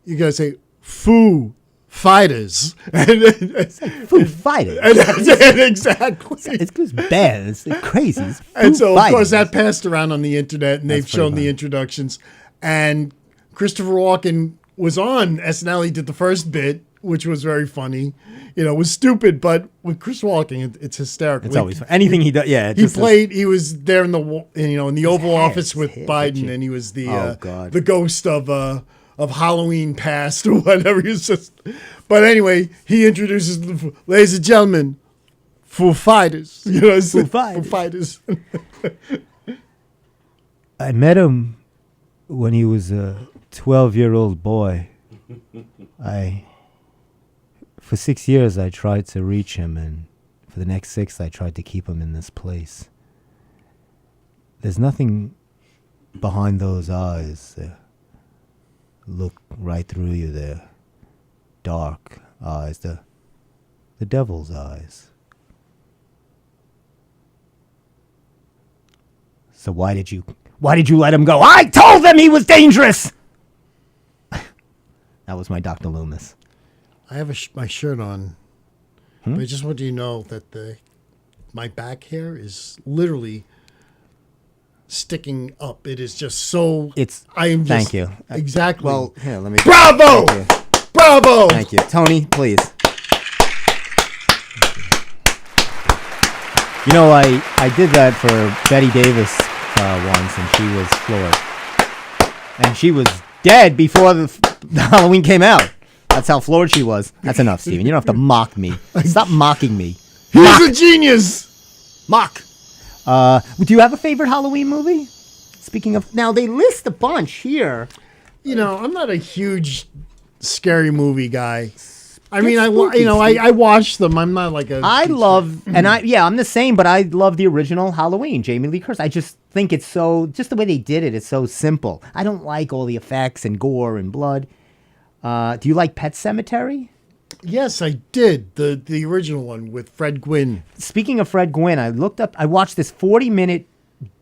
[SPEAKER 3] you gotta say Foo Fighters,
[SPEAKER 2] Foo Fighters.
[SPEAKER 3] and that's it, exactly.
[SPEAKER 2] It's just bad. It's crazy. It's
[SPEAKER 3] And
[SPEAKER 2] Foo
[SPEAKER 3] so, of course,
[SPEAKER 2] Fighters.
[SPEAKER 3] that passed around on the internet, and they've
[SPEAKER 2] That's pretty
[SPEAKER 3] shown the
[SPEAKER 2] funny.
[SPEAKER 3] introductions. And Christopher Walken was on SNL. He did the first bit, which was very funny. It was stupid, but with Chris Walken, it's hysterical.
[SPEAKER 2] It's always fun. Anything he does. Yeah. it
[SPEAKER 3] He
[SPEAKER 2] just is-
[SPEAKER 3] played. He was there in the Oval
[SPEAKER 2] hair,
[SPEAKER 3] Office with
[SPEAKER 2] his hair,
[SPEAKER 3] Biden,
[SPEAKER 2] itchy.
[SPEAKER 3] and he was the
[SPEAKER 2] Oh, God.
[SPEAKER 3] the ghost of Halloween past or whatever. He was just. But anyway, he introduces ladies and gentlemen, Foo Fighters.
[SPEAKER 2] Foo Fighters.
[SPEAKER 3] Foo Fighters.
[SPEAKER 2] I met him when he was a 12-year-old boy. For 6 years, I tried to reach him, and for the next 6, I tried to keep him in this place. There's nothing behind those eyes. They look right through you. They're dark eyes, the devil's eyes. So why did you let him go? I told them he was dangerous. That was my Dr. Loomis.
[SPEAKER 3] I have my shirt on, but I just want you to know that my back hair is literally sticking up. It is just so. I am.
[SPEAKER 2] Thank
[SPEAKER 3] Just,
[SPEAKER 2] you.
[SPEAKER 3] Exactly.
[SPEAKER 2] Well, here, let me.
[SPEAKER 3] Bravo!
[SPEAKER 2] Thank you.
[SPEAKER 3] Bravo!
[SPEAKER 2] Thank you, Tony. Please. I did that for Betty Davis once, and she was floored, and she was dead before the Halloween came out. That's how floored she was. That's enough, Steven. You don't have to mock me. Stop mocking me.
[SPEAKER 3] He's a genius.
[SPEAKER 2] Mock. Do you have a favorite Halloween movie? Speaking of, now they list a bunch here.
[SPEAKER 3] I'm not a huge scary movie guy. I mean,
[SPEAKER 2] spooky,
[SPEAKER 3] I watch them. I'm not like a.
[SPEAKER 2] I love, I'm the same, but I love the original Halloween, Jamie Lee Curtis. I just think it's just the way they did it, it's so simple. I don't like all the effects and gore and blood. Do you like Pet Sematary?
[SPEAKER 3] Yes, I did the original one with Fred Gwynn.
[SPEAKER 2] Speaking of Fred Gwynn, I watched this 40-minute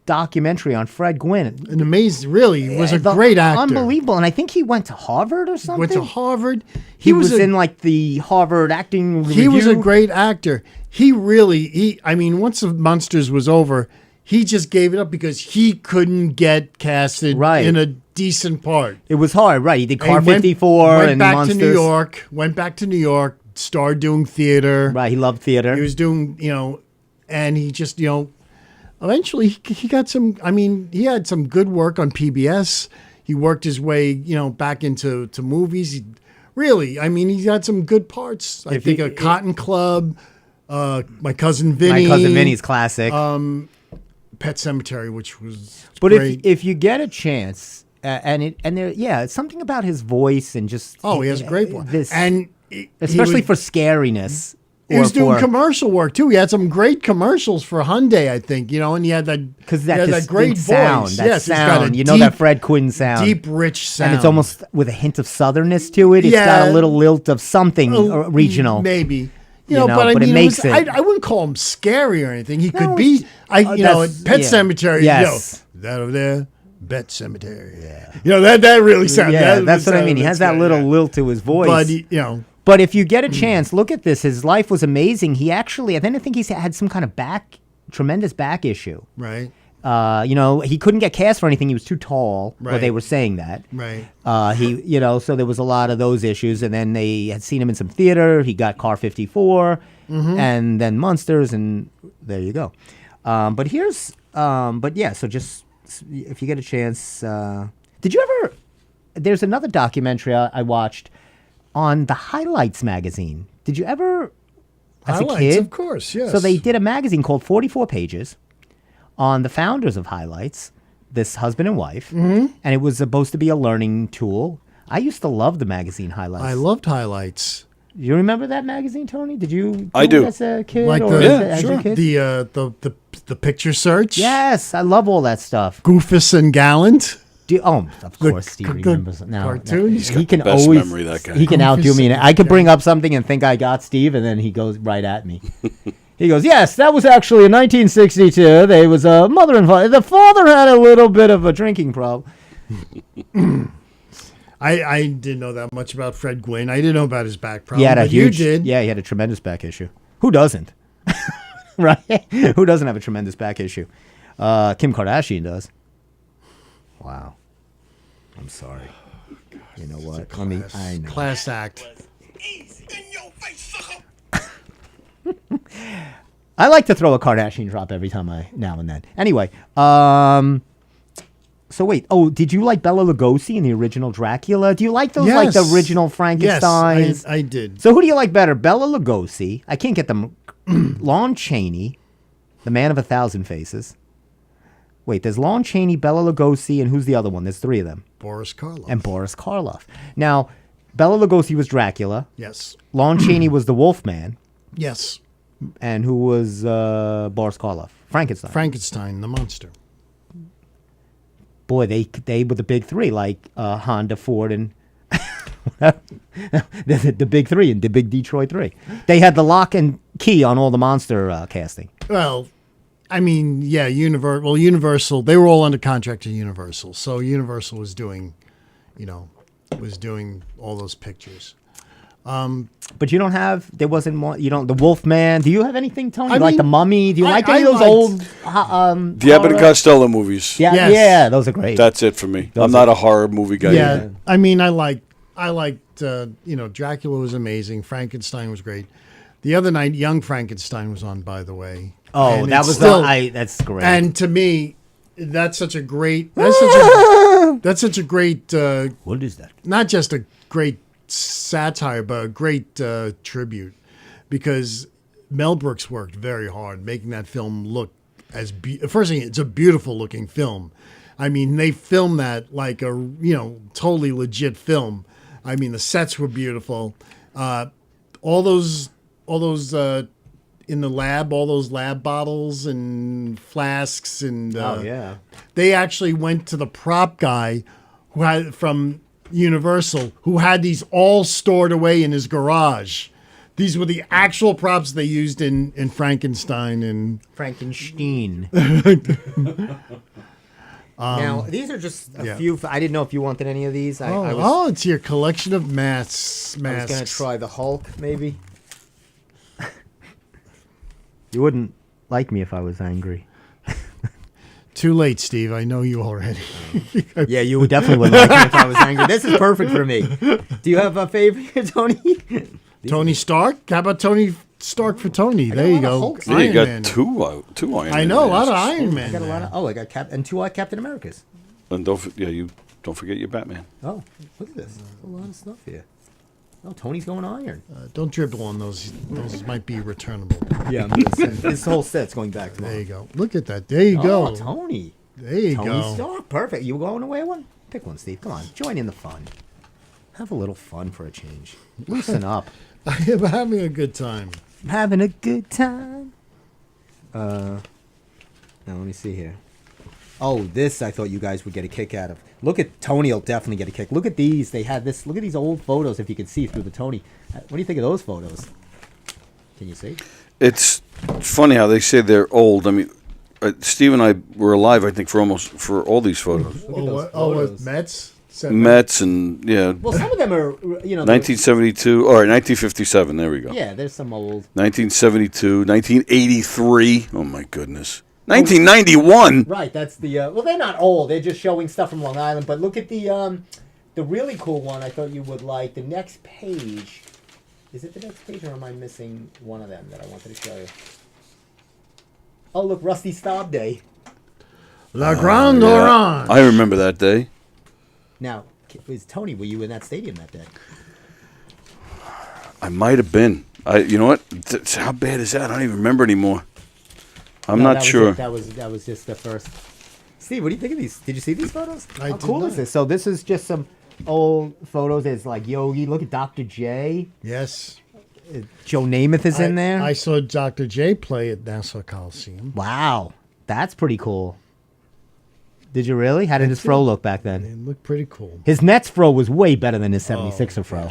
[SPEAKER 2] documentary on Fred Gwynn.
[SPEAKER 3] An amazing, really, was a great actor.
[SPEAKER 2] Unbelievable. And I think he went to Harvard or something.
[SPEAKER 3] Went to Harvard.
[SPEAKER 2] He was in like the Harvard acting review.
[SPEAKER 3] He was a great actor. I mean, once the Monsters was over, he just gave it up because he couldn't get casted in a decent part.
[SPEAKER 2] It was hard, right? He did Car
[SPEAKER 3] And
[SPEAKER 2] 54
[SPEAKER 3] went
[SPEAKER 2] and
[SPEAKER 3] back
[SPEAKER 2] Monsters.
[SPEAKER 3] went back to New York, started doing theater.
[SPEAKER 2] Right, he loved theater.
[SPEAKER 3] He was doing, and he just, eventually he got some. I mean, he had some good work on PBS. He worked his way, back into movies. Really, I mean, he had some good parts. I think Cotton Club, My Cousin Vinny.
[SPEAKER 2] My Cousin Vinny's classic.
[SPEAKER 3] Pet Cemetery, which was
[SPEAKER 2] but
[SPEAKER 3] great.
[SPEAKER 2] if you get a chance, it's something about his voice and just
[SPEAKER 3] he has a great voice, and
[SPEAKER 2] especially for scariness.
[SPEAKER 3] He was doing commercial work too. He had some great commercials for Hyundai, I think. And he had that
[SPEAKER 2] that
[SPEAKER 3] great
[SPEAKER 2] sound,
[SPEAKER 3] voice.
[SPEAKER 2] that
[SPEAKER 3] Yes,
[SPEAKER 2] sound.
[SPEAKER 3] he's got
[SPEAKER 2] That Fred Quinn sound,
[SPEAKER 3] deep, rich sound,
[SPEAKER 2] and it's almost with a hint of southernness to it. It's got a little lilt of something regional,
[SPEAKER 3] maybe.
[SPEAKER 2] But
[SPEAKER 3] I mean,
[SPEAKER 2] it makes it.
[SPEAKER 3] I wouldn't call him scary or anything. He could be. Pet Cemetery.
[SPEAKER 2] Yes,
[SPEAKER 3] that over there. Pet Cemetery. Yeah. That really sounds.
[SPEAKER 2] Yeah, that's what I mean. He has that little lilt to his voice.
[SPEAKER 3] But
[SPEAKER 2] But if you get a chance, look at this. His life was amazing. He actually, I think he's had some kind of tremendous back issue.
[SPEAKER 3] Right.
[SPEAKER 2] He couldn't get cast for anything. He was too tall. Or
[SPEAKER 3] Right.
[SPEAKER 2] they were saying that.
[SPEAKER 3] Right.
[SPEAKER 2] So there was a lot of those issues. And then they had seen him in some theater. He got Car 54 and then Monsters. And there you go. So just if you get a chance, did you ever, there's another documentary I watched on the Highlights magazine. Did you ever, as
[SPEAKER 3] Highlights,
[SPEAKER 2] a kid?
[SPEAKER 3] of course, yes.
[SPEAKER 2] So they did a magazine called 44 Pages on the founders of Highlights, this husband and wife, and it was supposed to be a learning tool. I used to love the magazine Highlights.
[SPEAKER 3] I loved Highlights.
[SPEAKER 2] You remember that magazine, Tony? Did you?
[SPEAKER 4] I do.
[SPEAKER 2] As a kid,
[SPEAKER 3] Like
[SPEAKER 2] or as
[SPEAKER 4] sure.
[SPEAKER 2] a kid?
[SPEAKER 3] The picture search.
[SPEAKER 2] Yes, I love all that stuff.
[SPEAKER 3] Goofus and Gallant.
[SPEAKER 2] Of course, Steve remembers.
[SPEAKER 3] Cartoon. He's
[SPEAKER 2] He can
[SPEAKER 4] best
[SPEAKER 2] always.
[SPEAKER 4] memory, that guy.
[SPEAKER 2] He can outdo me.
[SPEAKER 3] Goofus
[SPEAKER 2] I could bring up something and think I got Steve, and then he goes right at me. He goes, "Yes, that was actually in 1962. There was a mother and father. The father had a little bit of a drinking problem."
[SPEAKER 3] I didn't know that much about Fred Gwynn. I didn't know about his back problem.
[SPEAKER 2] He had a
[SPEAKER 3] but
[SPEAKER 2] huge.
[SPEAKER 3] You did.
[SPEAKER 2] Yeah, he had a tremendous back issue. Who doesn't? Right? Who doesn't have a tremendous back issue? Kim Kardashian does. Wow. I'm sorry. You know what? I know.
[SPEAKER 3] Class act.
[SPEAKER 2] I like to throw a Kardashian drop every time now and then. Anyway, so wait. Oh, did you like Bela Lugosi in the original Dracula? Do you like those like the
[SPEAKER 3] Yes.
[SPEAKER 2] original Frankensteins?
[SPEAKER 3] Yes, I did.
[SPEAKER 2] So who do you like better, Bela Lugosi? I can't get them. Lon Chaney, the Man of 1,000 Faces. Wait, there's Lon Chaney, Bela Lugosi, and who's the other one? There's three of them.
[SPEAKER 3] Boris Karloff.
[SPEAKER 2] And Boris Karloff. Now, Bela Lugosi was Dracula.
[SPEAKER 3] Yes.
[SPEAKER 2] Lon Chaney was the Wolfman.
[SPEAKER 3] Yes.
[SPEAKER 2] And who was Boris Karloff? Frankenstein.
[SPEAKER 3] Frankenstein, the monster.
[SPEAKER 2] Boy, they were the big three, like Honda, Ford, and the big three and the big Detroit three. They had the lock and key on all the monster casting.
[SPEAKER 3] Well, I mean, yeah, Universal, they were all under contract to Universal. So Universal was doing all those pictures.
[SPEAKER 2] But you don't have, there wasn't more, the Wolfman. Do you have anything, Tony?
[SPEAKER 3] I
[SPEAKER 2] You like
[SPEAKER 3] mean,
[SPEAKER 2] the Mummy? Do you like any
[SPEAKER 3] I
[SPEAKER 2] of those old
[SPEAKER 4] The Abbott and
[SPEAKER 2] horror?
[SPEAKER 4] Costello movies.
[SPEAKER 2] Yeah,
[SPEAKER 3] Yes.
[SPEAKER 2] yeah, those are great.
[SPEAKER 4] That's it for me.
[SPEAKER 2] Those
[SPEAKER 4] I'm not a horror movie guy.
[SPEAKER 3] Yeah,
[SPEAKER 4] either.
[SPEAKER 3] I mean, I liked, Dracula was amazing. Frankenstein was great. The other night, Young Frankenstein was on, by the way.
[SPEAKER 2] Oh,
[SPEAKER 3] And
[SPEAKER 2] that
[SPEAKER 3] it's
[SPEAKER 2] was
[SPEAKER 3] still-
[SPEAKER 2] that's great.
[SPEAKER 3] And to me, that's such a great. That's such a great.
[SPEAKER 2] What is that?
[SPEAKER 3] Not just a great satire, but a great tribute, because Mel Brooks worked very hard making that film look as. First thing, it's a beautiful looking film. I mean, they filmed that like a totally legit film. I mean, the sets were beautiful. All those in the lab, all those lab bottles and flasks and
[SPEAKER 2] Oh, yeah.
[SPEAKER 3] they actually went to the prop guy who had from Universal, who had these all stored away in his garage. These were the actual props they used in Frankenstein and
[SPEAKER 2] Frankenstein. Now, these are just a
[SPEAKER 3] yeah.
[SPEAKER 2] few. I didn't know if you wanted any of these. I was
[SPEAKER 3] it's your collection of masks.
[SPEAKER 2] I was going to try the Hulk, maybe. You wouldn't like me if I was angry.
[SPEAKER 3] Too late, Steve. I know you already.
[SPEAKER 2] Yeah, you would definitely wouldn't like me if I was angry. This is perfect for me. Do you have a favorite, Tony?
[SPEAKER 3] Tony Stark? How about Tony Stark for Tony. There you go.
[SPEAKER 2] Hulks.
[SPEAKER 4] Yeah, you
[SPEAKER 3] Iron
[SPEAKER 4] got
[SPEAKER 3] Man.
[SPEAKER 4] two Iron Man.
[SPEAKER 3] I know, a lot of
[SPEAKER 4] masks.
[SPEAKER 3] Iron
[SPEAKER 2] I
[SPEAKER 3] Man.
[SPEAKER 2] got a lot
[SPEAKER 3] now.
[SPEAKER 2] of. I got and 2 Captain Americas.
[SPEAKER 4] And you don't forget your Batman.
[SPEAKER 2] Oh, look at this. A lot of stuff here. Oh, Tony's going iron.
[SPEAKER 3] Don't dribble on those. Those might be returnable.
[SPEAKER 2] Yeah, this whole set's going back tomorrow.
[SPEAKER 3] There you go. Look at that. There you go.
[SPEAKER 2] Oh, Tony.
[SPEAKER 3] There you
[SPEAKER 2] Tony
[SPEAKER 3] go.
[SPEAKER 2] Stark. Perfect. You going away one? Pick one, Steve. Come on. Join in the fun. Have a little fun for a change. Loosen up.
[SPEAKER 3] I am having a good time.
[SPEAKER 2] I'm having a good time. Now let me see here. Oh, this I thought you guys would get a kick out of. Look at Tony will definitely get a kick. Look at these. They had this. Look at these old photos if you can see through the Tony. What do you think of those photos? Can you see?
[SPEAKER 4] It's funny how they say they're old. I mean, Steve and I were alive, I think, for all these photos.
[SPEAKER 2] Look at those photos.
[SPEAKER 3] Mets?
[SPEAKER 4] Mets and
[SPEAKER 2] Well, some of them are,
[SPEAKER 4] 1972 or 1957. There we go.
[SPEAKER 2] Yeah, there's some old.
[SPEAKER 4] 1972, 1983. Oh my goodness. 1991.
[SPEAKER 2] Right, that's the. Well, they're not old. They're just showing stuff from Long Island. But look at the really cool one. I thought you would like the next page. Is it the next page, or am I missing one of them that I wanted to show you? Oh, look, Rusty Staub Day.
[SPEAKER 3] La Grande Orange.
[SPEAKER 4] I remember that day.
[SPEAKER 2] Now, Tony, were you in that stadium that day?
[SPEAKER 4] I might have been. You know what? How bad is that? I don't even remember anymore. I'm
[SPEAKER 2] No,
[SPEAKER 4] not
[SPEAKER 2] that was
[SPEAKER 4] sure.
[SPEAKER 2] it. That was just the first. Steve, what do you think of these? Did you see these photos?
[SPEAKER 3] I
[SPEAKER 2] How
[SPEAKER 3] did
[SPEAKER 2] cool
[SPEAKER 3] not.
[SPEAKER 2] is this? So this is just some old photos. There's like Yogi. Look at Dr. J.
[SPEAKER 3] Yes.
[SPEAKER 2] Joe Namath is in there.
[SPEAKER 3] I saw Dr. J play at Nassau Coliseum.
[SPEAKER 2] Wow, that's pretty cool. Did you really? How did his fro look back then?
[SPEAKER 3] It looked pretty cool.
[SPEAKER 2] His Nets fro was way better than his 76er fro.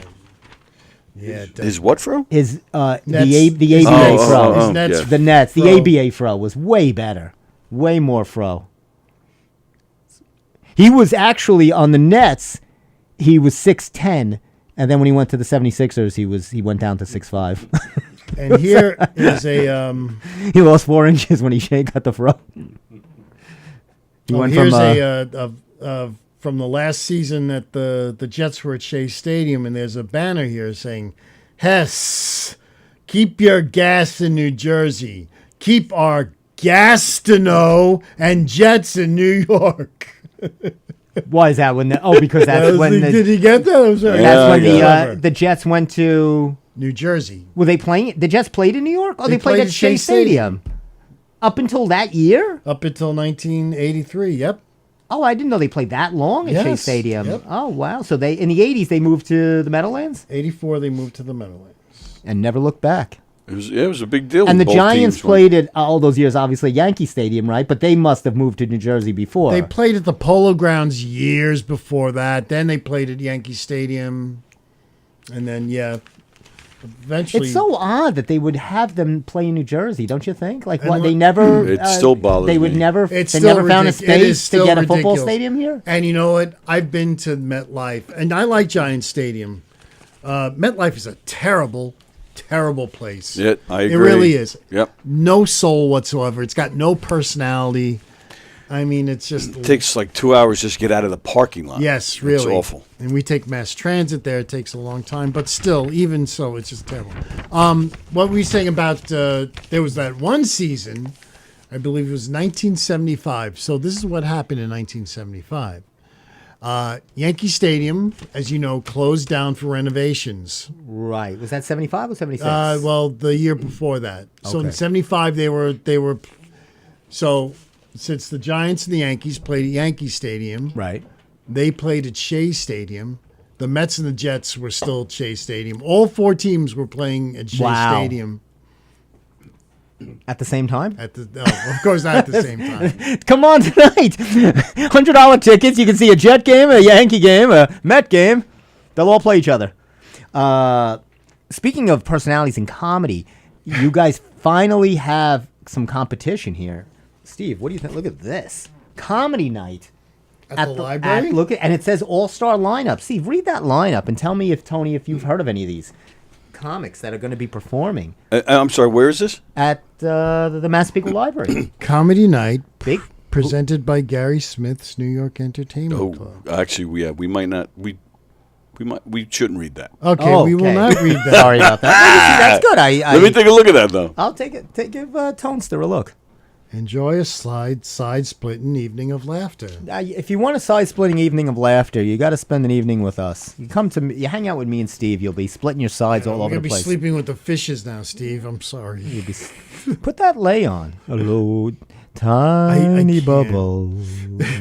[SPEAKER 3] Yeah. it does.
[SPEAKER 4] Is what fro?
[SPEAKER 2] His
[SPEAKER 3] Nets.
[SPEAKER 2] the ABA
[SPEAKER 4] Oh,
[SPEAKER 2] fro.
[SPEAKER 3] His Nets
[SPEAKER 4] yeah.
[SPEAKER 2] The Nets, the
[SPEAKER 3] fro.
[SPEAKER 2] ABA fro was way better. Way more fro. He was actually on the Nets, he was 6'10", and then when he went to the 76ers, he went down to 6'5".
[SPEAKER 3] And here is a
[SPEAKER 2] He lost 4 inches when he got the fro. He went
[SPEAKER 3] here's
[SPEAKER 2] from
[SPEAKER 3] from the last season that the Jets were at Shea Stadium, and there's a banner here saying, "Hess, keep your gas in New Jersey. Keep our Gastineau and Jets in New York."
[SPEAKER 2] why is that when because that's when
[SPEAKER 3] Did you get that? I'm sorry.
[SPEAKER 2] that's when
[SPEAKER 3] Clever.
[SPEAKER 2] the Jets went to.
[SPEAKER 3] New Jersey.
[SPEAKER 2] Were they playing? The Jets played in New York? Oh,
[SPEAKER 3] They
[SPEAKER 2] they played
[SPEAKER 3] played
[SPEAKER 2] at Shea Stadium. Up until that year?
[SPEAKER 3] Up until 1983. Yep.
[SPEAKER 2] Oh, I didn't know they played that long at Shea
[SPEAKER 3] Yes,
[SPEAKER 2] Stadium.
[SPEAKER 3] yep.
[SPEAKER 2] Oh, wow. So they in the 80s they moved to the Meadowlands
[SPEAKER 3] 84. They moved to the Meadowlands.
[SPEAKER 2] and never looked back.
[SPEAKER 4] It was a big deal.
[SPEAKER 2] And
[SPEAKER 4] when
[SPEAKER 2] the
[SPEAKER 4] both
[SPEAKER 2] Giants
[SPEAKER 4] teams won.
[SPEAKER 2] played at all those years, obviously Yankee Stadium, right? But they must have moved to New Jersey before.
[SPEAKER 3] They played at the Polo Grounds years before that. Then they played at Yankee Stadium, and then eventually.
[SPEAKER 2] It's so odd that they would have them play in New Jersey, don't you think? Like
[SPEAKER 3] And
[SPEAKER 2] what
[SPEAKER 3] what-
[SPEAKER 2] they never.
[SPEAKER 4] It still bothers
[SPEAKER 2] They would
[SPEAKER 4] me.
[SPEAKER 2] never.
[SPEAKER 3] It's
[SPEAKER 2] They
[SPEAKER 3] still
[SPEAKER 2] never found a
[SPEAKER 3] ridic- it is
[SPEAKER 2] space to
[SPEAKER 3] still
[SPEAKER 2] get a football
[SPEAKER 3] ridiculous.
[SPEAKER 2] stadium here.
[SPEAKER 3] And you know what? I've been to MetLife, and I like Giant Stadium. MetLife is a terrible, terrible place.
[SPEAKER 4] Yeah, I agree.
[SPEAKER 3] It really is.
[SPEAKER 4] Yep.
[SPEAKER 3] No soul whatsoever. It's got no personality. I mean, it's just.
[SPEAKER 4] It takes like 2 hours just to get out of the parking lot.
[SPEAKER 3] Yes, really.
[SPEAKER 4] It's awful.
[SPEAKER 3] And we take mass transit there. It takes a long time, but still, even so, it's just terrible. What were you saying about? There was that one season, I believe it was 1975. So this is what happened in 1975. Yankee Stadium, as you know, closed down for renovations.
[SPEAKER 2] Right. Was that 75 or 76?
[SPEAKER 3] Well, the year before that. So
[SPEAKER 2] Okay.
[SPEAKER 3] in '75, they were. So since the Giants and the Yankees played at Yankee Stadium,
[SPEAKER 2] right.
[SPEAKER 3] they played at Shea Stadium. The Mets and the Jets were still at Shea Stadium. All 4 teams were playing at Shea
[SPEAKER 2] Wow.
[SPEAKER 3] Stadium
[SPEAKER 2] At the same time?
[SPEAKER 3] of course, not at the same time.
[SPEAKER 2] Come on tonight. $100 tickets. You can see a Jet game, a Yankee game, a Met game. They'll all play each other. Speaking of personalities in comedy, you guys finally have some competition here. Steve, what do you think? Look at this. Comedy night.
[SPEAKER 3] At the library?
[SPEAKER 2] Look at, and it says all-star lineup. Steve, read that lineup and tell me if, Tony, if you've heard of any of these comics that are going to be performing
[SPEAKER 4] I'm sorry, where is this?
[SPEAKER 2] at the Massapequa Library.
[SPEAKER 3] Comedy Night,
[SPEAKER 2] Big.
[SPEAKER 3] presented by Gary Smith's New York Entertainment
[SPEAKER 4] Oh,
[SPEAKER 3] Club.
[SPEAKER 4] actually, we might not. We shouldn't read that.
[SPEAKER 3] Okay, we will
[SPEAKER 2] Okay.
[SPEAKER 3] not read that.
[SPEAKER 2] Sorry about that. That's good.
[SPEAKER 4] Let me take a look at that though.
[SPEAKER 2] I'll give Tonester a look.
[SPEAKER 3] Enjoy a side-splitting evening of laughter.
[SPEAKER 2] If you want a side-splitting evening of laughter, you got to spend an evening with us. You come to me, you hang out with me and Steve. You'll be splitting your sides all
[SPEAKER 3] We're
[SPEAKER 2] over
[SPEAKER 3] gonna
[SPEAKER 2] the
[SPEAKER 3] be
[SPEAKER 2] place.
[SPEAKER 3] sleeping with the fishes now, Steve. I'm sorry.
[SPEAKER 2] You'll be put that lay on. Hello, tiny
[SPEAKER 3] can't.
[SPEAKER 2] bubbles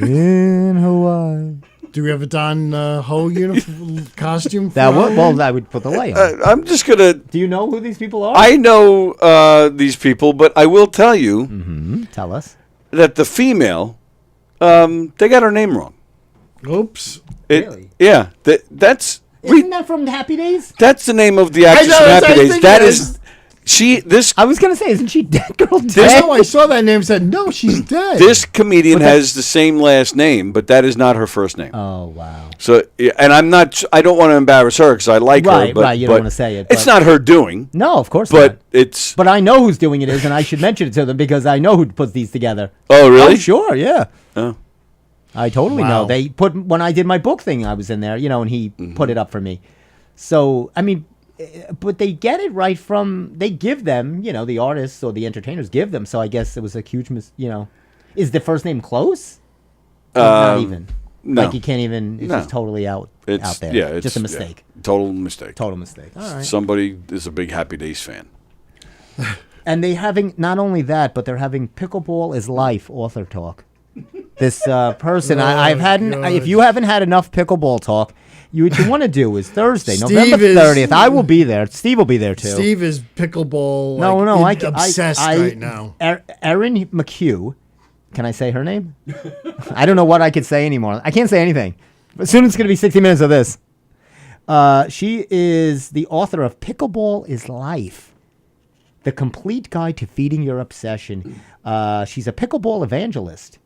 [SPEAKER 2] in Hawaii.
[SPEAKER 3] Do we have a Don Ho uniform costume? For
[SPEAKER 2] That would,
[SPEAKER 3] Halloween?
[SPEAKER 2] well, I would put the lay on.
[SPEAKER 4] I'm just gonna.
[SPEAKER 2] Do you know who these people are?
[SPEAKER 4] I know these people, but I will tell you
[SPEAKER 2] Tell us.
[SPEAKER 4] that the female, they got her name wrong.
[SPEAKER 3] Oops.
[SPEAKER 2] Really?
[SPEAKER 4] Yeah. That's
[SPEAKER 2] Isn't that from Happy Days?
[SPEAKER 4] that's the name of the actress
[SPEAKER 3] know,
[SPEAKER 4] from
[SPEAKER 3] that's
[SPEAKER 4] Happy
[SPEAKER 3] what I
[SPEAKER 4] Days.
[SPEAKER 3] think
[SPEAKER 4] That
[SPEAKER 3] it
[SPEAKER 4] is
[SPEAKER 3] is.
[SPEAKER 4] this
[SPEAKER 2] I was gonna say, isn't she dead girl
[SPEAKER 3] No,
[SPEAKER 2] dead?
[SPEAKER 3] I saw that name and said, no, she's dead.
[SPEAKER 4] this comedian has the same last name, but that is not her first name.
[SPEAKER 2] Oh wow.
[SPEAKER 4] So, and I don't want to embarrass her because I like her.
[SPEAKER 2] Right,
[SPEAKER 4] But,
[SPEAKER 2] right, you don't
[SPEAKER 4] but
[SPEAKER 2] wanna say it,
[SPEAKER 4] It's
[SPEAKER 2] but-
[SPEAKER 4] not her doing,
[SPEAKER 2] No, of course
[SPEAKER 4] but
[SPEAKER 2] not.
[SPEAKER 4] it's.
[SPEAKER 2] But I know who's doing it is, and I should mention it to them because I know who puts these together.
[SPEAKER 4] Oh, really?
[SPEAKER 2] Oh, sure, yeah.
[SPEAKER 4] Oh.
[SPEAKER 2] I totally
[SPEAKER 3] Wow.
[SPEAKER 2] know. They put when I did my book thing, I was in there, and he put it up for me. So I mean, but they get it right from they give them, the artists or the entertainers give them. So I guess it was a huge, is the first name close? Or not even.
[SPEAKER 4] no.
[SPEAKER 2] Like you can't even. It's
[SPEAKER 4] No.
[SPEAKER 2] just totally out there.
[SPEAKER 4] Yeah, it's
[SPEAKER 2] just a mistake.
[SPEAKER 4] yeah, total mistake.
[SPEAKER 2] Total mistake. All right.
[SPEAKER 4] Somebody is a big Happy Days fan.
[SPEAKER 2] And they having not only that, but they're having Pickleball is Life author talk. This person, I've had.
[SPEAKER 3] God.
[SPEAKER 2] If you haven't had enough pickleball talk, what you want to do is Thursday,
[SPEAKER 3] Steve
[SPEAKER 2] November
[SPEAKER 3] is-
[SPEAKER 2] 30th. I will be there. Steve will be there too.
[SPEAKER 3] Steve is pickleball.
[SPEAKER 2] no,
[SPEAKER 3] obsessed right now.
[SPEAKER 2] Erin McHugh. Can I say her name? I don't know what I could say anymore. I can't say anything. But soon it's going to be 60 minutes of this. She is the author of Pickleball is Life, the complete guide to feeding your obsession. She's a pickleball evangelist.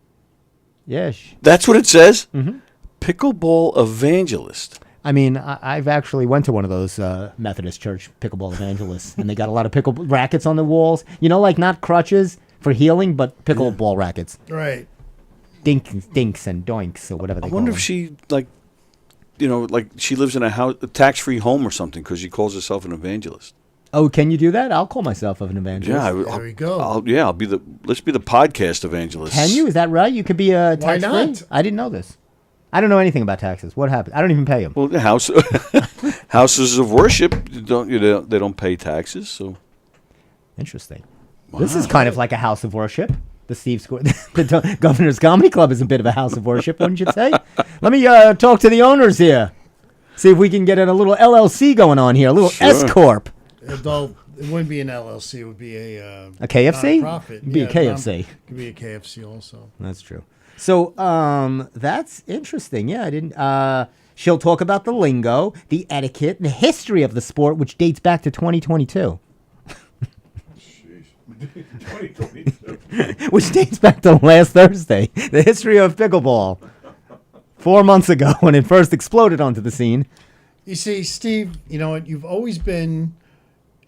[SPEAKER 2] Yes.
[SPEAKER 4] That's what it says? Mm-hmm. Pickleball evangelist.
[SPEAKER 2] I mean, I've actually went to one of those Methodist church pickleball evangelists, and they got a lot of pickle rackets on the walls. Like not crutches for healing, but pickleball rackets.
[SPEAKER 3] Right.
[SPEAKER 2] Dinks and doinks or whatever they
[SPEAKER 4] I
[SPEAKER 2] call
[SPEAKER 4] wonder
[SPEAKER 2] them.
[SPEAKER 4] if she, like she lives in a tax-free home or something because she calls herself an evangelist.
[SPEAKER 2] Oh, can you do that? I'll call myself an evangelist.
[SPEAKER 4] Yeah,
[SPEAKER 3] There we go.
[SPEAKER 4] I'll be let's be the podcast evangelist.
[SPEAKER 2] Can you? Is that right? You could be a
[SPEAKER 3] Why
[SPEAKER 2] tax-free?
[SPEAKER 3] not?
[SPEAKER 2] I didn't know this. I don't know anything about taxes. What happened? I don't even pay them.
[SPEAKER 4] Well, the houses of worship they don't pay taxes, so
[SPEAKER 2] Interesting. This is kind of like a house of worship. The the Governor's Comedy Club is a bit of a house of worship, wouldn't you say? Let me talk to the owners here. See if we can get a little LLC going on here, a little
[SPEAKER 4] Sure.
[SPEAKER 2] S corp.
[SPEAKER 3] Adult. It wouldn't be an LLC. It would be a
[SPEAKER 2] KFC?
[SPEAKER 3] Profit.
[SPEAKER 2] It'd be a KFC.
[SPEAKER 3] It could be a KFC also.
[SPEAKER 2] That's true. So that's interesting. Yeah, I didn't. She'll talk about the lingo, the etiquette, the history of the sport, which dates back to 2022. Which dates back to last Thursday. The history of pickleball. 4 months ago when it first exploded onto the scene.
[SPEAKER 3] You see, Steve, you know what? You've always been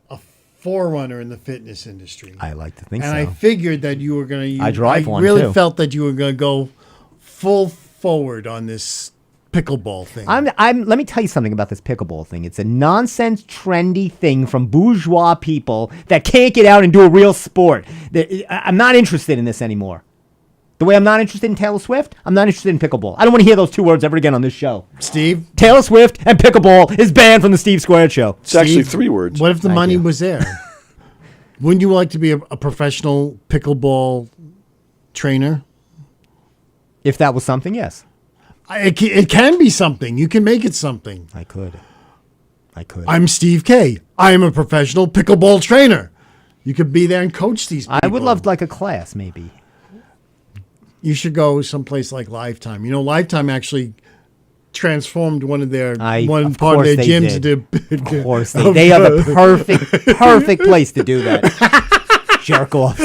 [SPEAKER 3] a forerunner in the fitness industry.
[SPEAKER 2] I like to think
[SPEAKER 3] and
[SPEAKER 2] so.
[SPEAKER 3] I figured that you were going to.
[SPEAKER 2] I drive one,
[SPEAKER 3] really
[SPEAKER 2] too.
[SPEAKER 3] felt that you were going to go full forward on this pickleball thing.
[SPEAKER 2] Let me tell you something about this pickleball thing. It's a nonsense, trendy thing from bourgeois people that can't get out and do a real sport. I'm not interested in this anymore. The way I'm not interested in Taylor Swift, I'm not interested in pickleball. I don't want to hear those two words ever again on this show.
[SPEAKER 3] Steve,
[SPEAKER 2] Taylor Swift and pickleball is banned from the Steve Squared Show.
[SPEAKER 4] it's actually
[SPEAKER 3] Steve,
[SPEAKER 4] 3 words.
[SPEAKER 3] what if the
[SPEAKER 2] Thank
[SPEAKER 3] money
[SPEAKER 2] you.
[SPEAKER 3] was there? Wouldn't you like to be a professional pickleball trainer?
[SPEAKER 2] If that was something, yes.
[SPEAKER 3] It can be something. You can make it something.
[SPEAKER 2] I could.
[SPEAKER 3] I'm Steve K. I am a professional pickleball trainer. You could be there and coach these people.
[SPEAKER 2] I would love like a class, maybe.
[SPEAKER 3] You should go someplace like Lifetime. You know, Lifetime actually transformed one of their
[SPEAKER 2] Of
[SPEAKER 3] part of
[SPEAKER 2] course
[SPEAKER 3] their
[SPEAKER 2] they
[SPEAKER 3] gyms
[SPEAKER 2] did.
[SPEAKER 3] into.
[SPEAKER 2] Of course, they are the perfect place to do that. Jerk offs.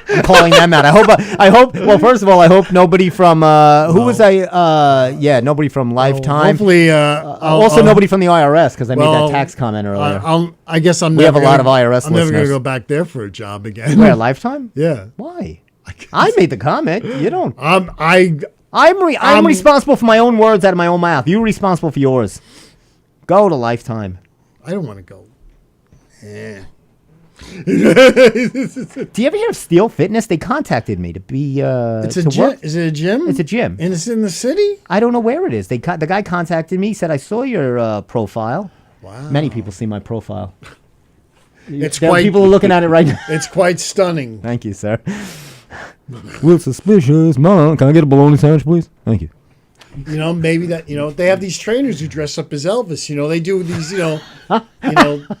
[SPEAKER 2] I'm calling them out. I hope. Well, first of all, I hope nobody from nobody from Lifetime.
[SPEAKER 3] Hopefully,
[SPEAKER 2] Also, nobody from the IRS because I made
[SPEAKER 3] well,
[SPEAKER 2] that tax comment earlier.
[SPEAKER 3] I guess I'm.
[SPEAKER 2] We have
[SPEAKER 3] never
[SPEAKER 2] a lot
[SPEAKER 3] gonna-
[SPEAKER 2] of IRS
[SPEAKER 3] I'm never going to
[SPEAKER 2] listeners.
[SPEAKER 3] go back there for a job again.
[SPEAKER 2] Where Lifetime?
[SPEAKER 3] Yeah.
[SPEAKER 2] Why? I made the comment. You don't. I'm
[SPEAKER 3] I'm
[SPEAKER 2] responsible for my own words out of my own mouth. You're responsible for yours. Go to Lifetime.
[SPEAKER 3] I don't want to go. Eh.
[SPEAKER 2] Do you ever hear of Steel Fitness? They contacted me to be
[SPEAKER 3] It's a
[SPEAKER 2] to
[SPEAKER 3] gym.
[SPEAKER 2] work.
[SPEAKER 3] Is it a gym?
[SPEAKER 2] It's a gym.
[SPEAKER 3] And it's in the city?
[SPEAKER 2] I don't know where it is. The guy contacted me. Said I saw your profile.
[SPEAKER 3] Wow.
[SPEAKER 2] Many people see my profile.
[SPEAKER 3] It's
[SPEAKER 2] There are
[SPEAKER 3] quite
[SPEAKER 2] people are looking at it right now.
[SPEAKER 3] it's quite stunning.
[SPEAKER 2] Thank you, sir. Real suspicious, Mom. Can I get a bologna sandwich, please? Thank you.
[SPEAKER 3] You know, maybe that, they have these trainers who dress up as Elvis. They do these,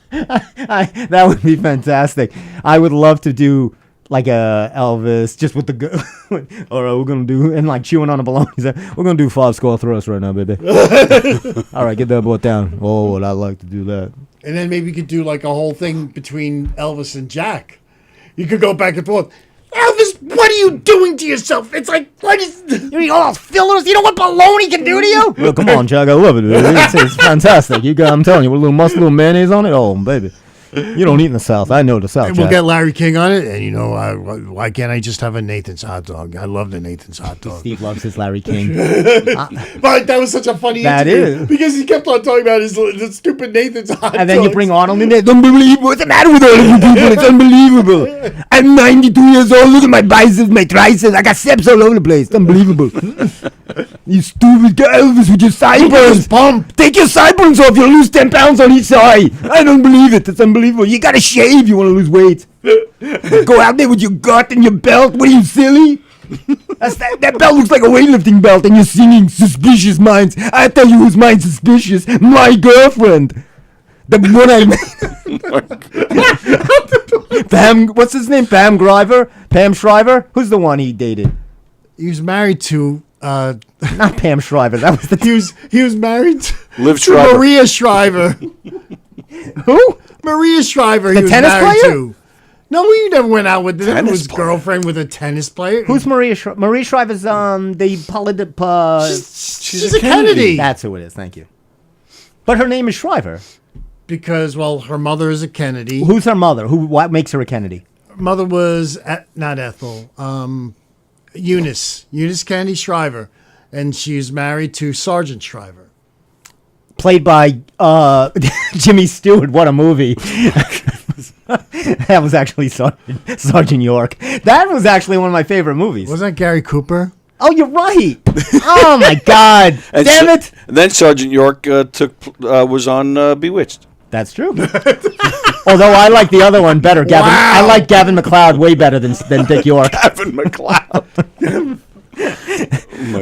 [SPEAKER 2] That would be fantastic. I would love to do like a Elvis just with the all right, we're gonna do and like chewing on a bologna. We're gonna do 5 squat thrusts right now, baby. All right, get that boy down. Oh, I'd like to do that.
[SPEAKER 3] and then maybe you could do like a whole thing between Elvis and Jack. You could go back and forth. Elvis, what are you doing to yourself? It's like, what is...
[SPEAKER 2] You eat all those fillers. You know what bologna can do to you? Well, come on, Jack. I love it. It's fantastic. I'm telling you, with a little mustard, little mayonnaise on it. Oh, baby. You don't eat in the South. I know the South.
[SPEAKER 3] And we'll
[SPEAKER 2] Jack.
[SPEAKER 3] get Larry King on it. And why can't I just have a Nathan's hot dog? I love the Nathan's hot dog.
[SPEAKER 2] Steve loves his Larry King.
[SPEAKER 3] But that was such a funny
[SPEAKER 2] That
[SPEAKER 3] interview.
[SPEAKER 2] is.
[SPEAKER 3] Because he kept on talking about the stupid Nathan's hot
[SPEAKER 2] And then you
[SPEAKER 3] dogs.
[SPEAKER 2] bring Arnold in there. It's unbelievable. What's the matter with all of you people? It's unbelievable. I'm 92 years old. Look at my biceps, my triceps. I got steps all over the place. It's unbelievable. You stupid Elvis with your sideburns.
[SPEAKER 3] Pump.
[SPEAKER 2] Take your sideburns off. You'll lose 10 pounds on each side. I don't believe it. It's unbelievable. You got to shave. You want to lose weight. Go out there with your gut and your belt. What are you, silly? That belt looks like a weightlifting belt, and you're singing Suspicious Minds. I tell you who's mine suspicious. My girlfriend. The one I... Pam, what's his name? Pam Shriver? Pam Shriver? Who's the one he dated?
[SPEAKER 3] He was married to...
[SPEAKER 2] Not Pam Shriver. That was the...
[SPEAKER 3] He was married
[SPEAKER 4] Liv
[SPEAKER 3] to
[SPEAKER 4] Schreiber.
[SPEAKER 3] Maria Shriver.
[SPEAKER 2] Who?
[SPEAKER 3] Maria Shriver.
[SPEAKER 2] The
[SPEAKER 3] he was
[SPEAKER 2] tennis
[SPEAKER 3] married
[SPEAKER 2] player?
[SPEAKER 3] To. No, you never went out with him.
[SPEAKER 4] Tennis
[SPEAKER 3] His
[SPEAKER 4] player.
[SPEAKER 3] girlfriend with a tennis player.
[SPEAKER 2] Who's Maria Shriver? Maria Shriver's the
[SPEAKER 3] She's a Kennedy.
[SPEAKER 2] That's who it is. Thank you. But her name is Shriver.
[SPEAKER 3] Because, well, her mother is a Kennedy.
[SPEAKER 2] Who's her mother? What makes her a Kennedy?
[SPEAKER 3] Her mother was not Ethel. Eunice Kennedy Shriver, and she's married to Sergeant Shriver.
[SPEAKER 2] Played by Jimmy Stewart. What a movie. That was actually Sergeant York. That was actually one of my favorite movies.
[SPEAKER 3] Wasn't that Gary Cooper?
[SPEAKER 2] Oh, you're right. Oh, my God. Damn it.
[SPEAKER 4] And then Sergeant York was on Bewitched.
[SPEAKER 2] That's true. Although I like the other one better. Gavin.
[SPEAKER 3] Wow.
[SPEAKER 2] I like Gavin McLeod way better than Dick York.
[SPEAKER 4] Gavin McLeod.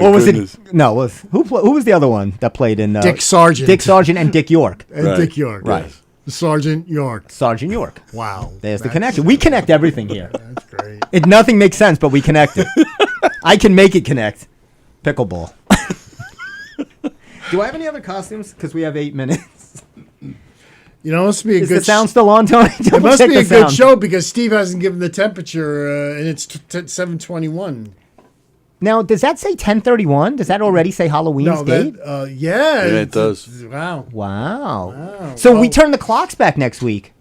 [SPEAKER 2] Or was it? No, who was the other one that played in
[SPEAKER 3] Dick Sargent.
[SPEAKER 2] Dick Sargent and Dick York.
[SPEAKER 3] And
[SPEAKER 4] Right.
[SPEAKER 3] Dick York.
[SPEAKER 2] Right.
[SPEAKER 3] Yes. Sergeant York.
[SPEAKER 2] Sergeant York.
[SPEAKER 3] Wow.
[SPEAKER 2] There's the connection. We connect everything here.
[SPEAKER 3] That's great.
[SPEAKER 2] Nothing makes sense, but we connect it. I can make it connect. Pickleball. Do I have any other costumes? Because we have 8 minutes.
[SPEAKER 3] It must be a
[SPEAKER 2] Is
[SPEAKER 3] good
[SPEAKER 2] the sound still on, Tony?
[SPEAKER 3] It must be a good show because Steve hasn't given the temperature, and it's 7:21.
[SPEAKER 2] Now, does that say 10:31? Does that already say Halloween's
[SPEAKER 3] No,
[SPEAKER 2] date?
[SPEAKER 3] yeah.
[SPEAKER 4] it does.
[SPEAKER 3] Wow.
[SPEAKER 2] Wow. So we
[SPEAKER 3] Well-
[SPEAKER 2] turn the clocks back next week,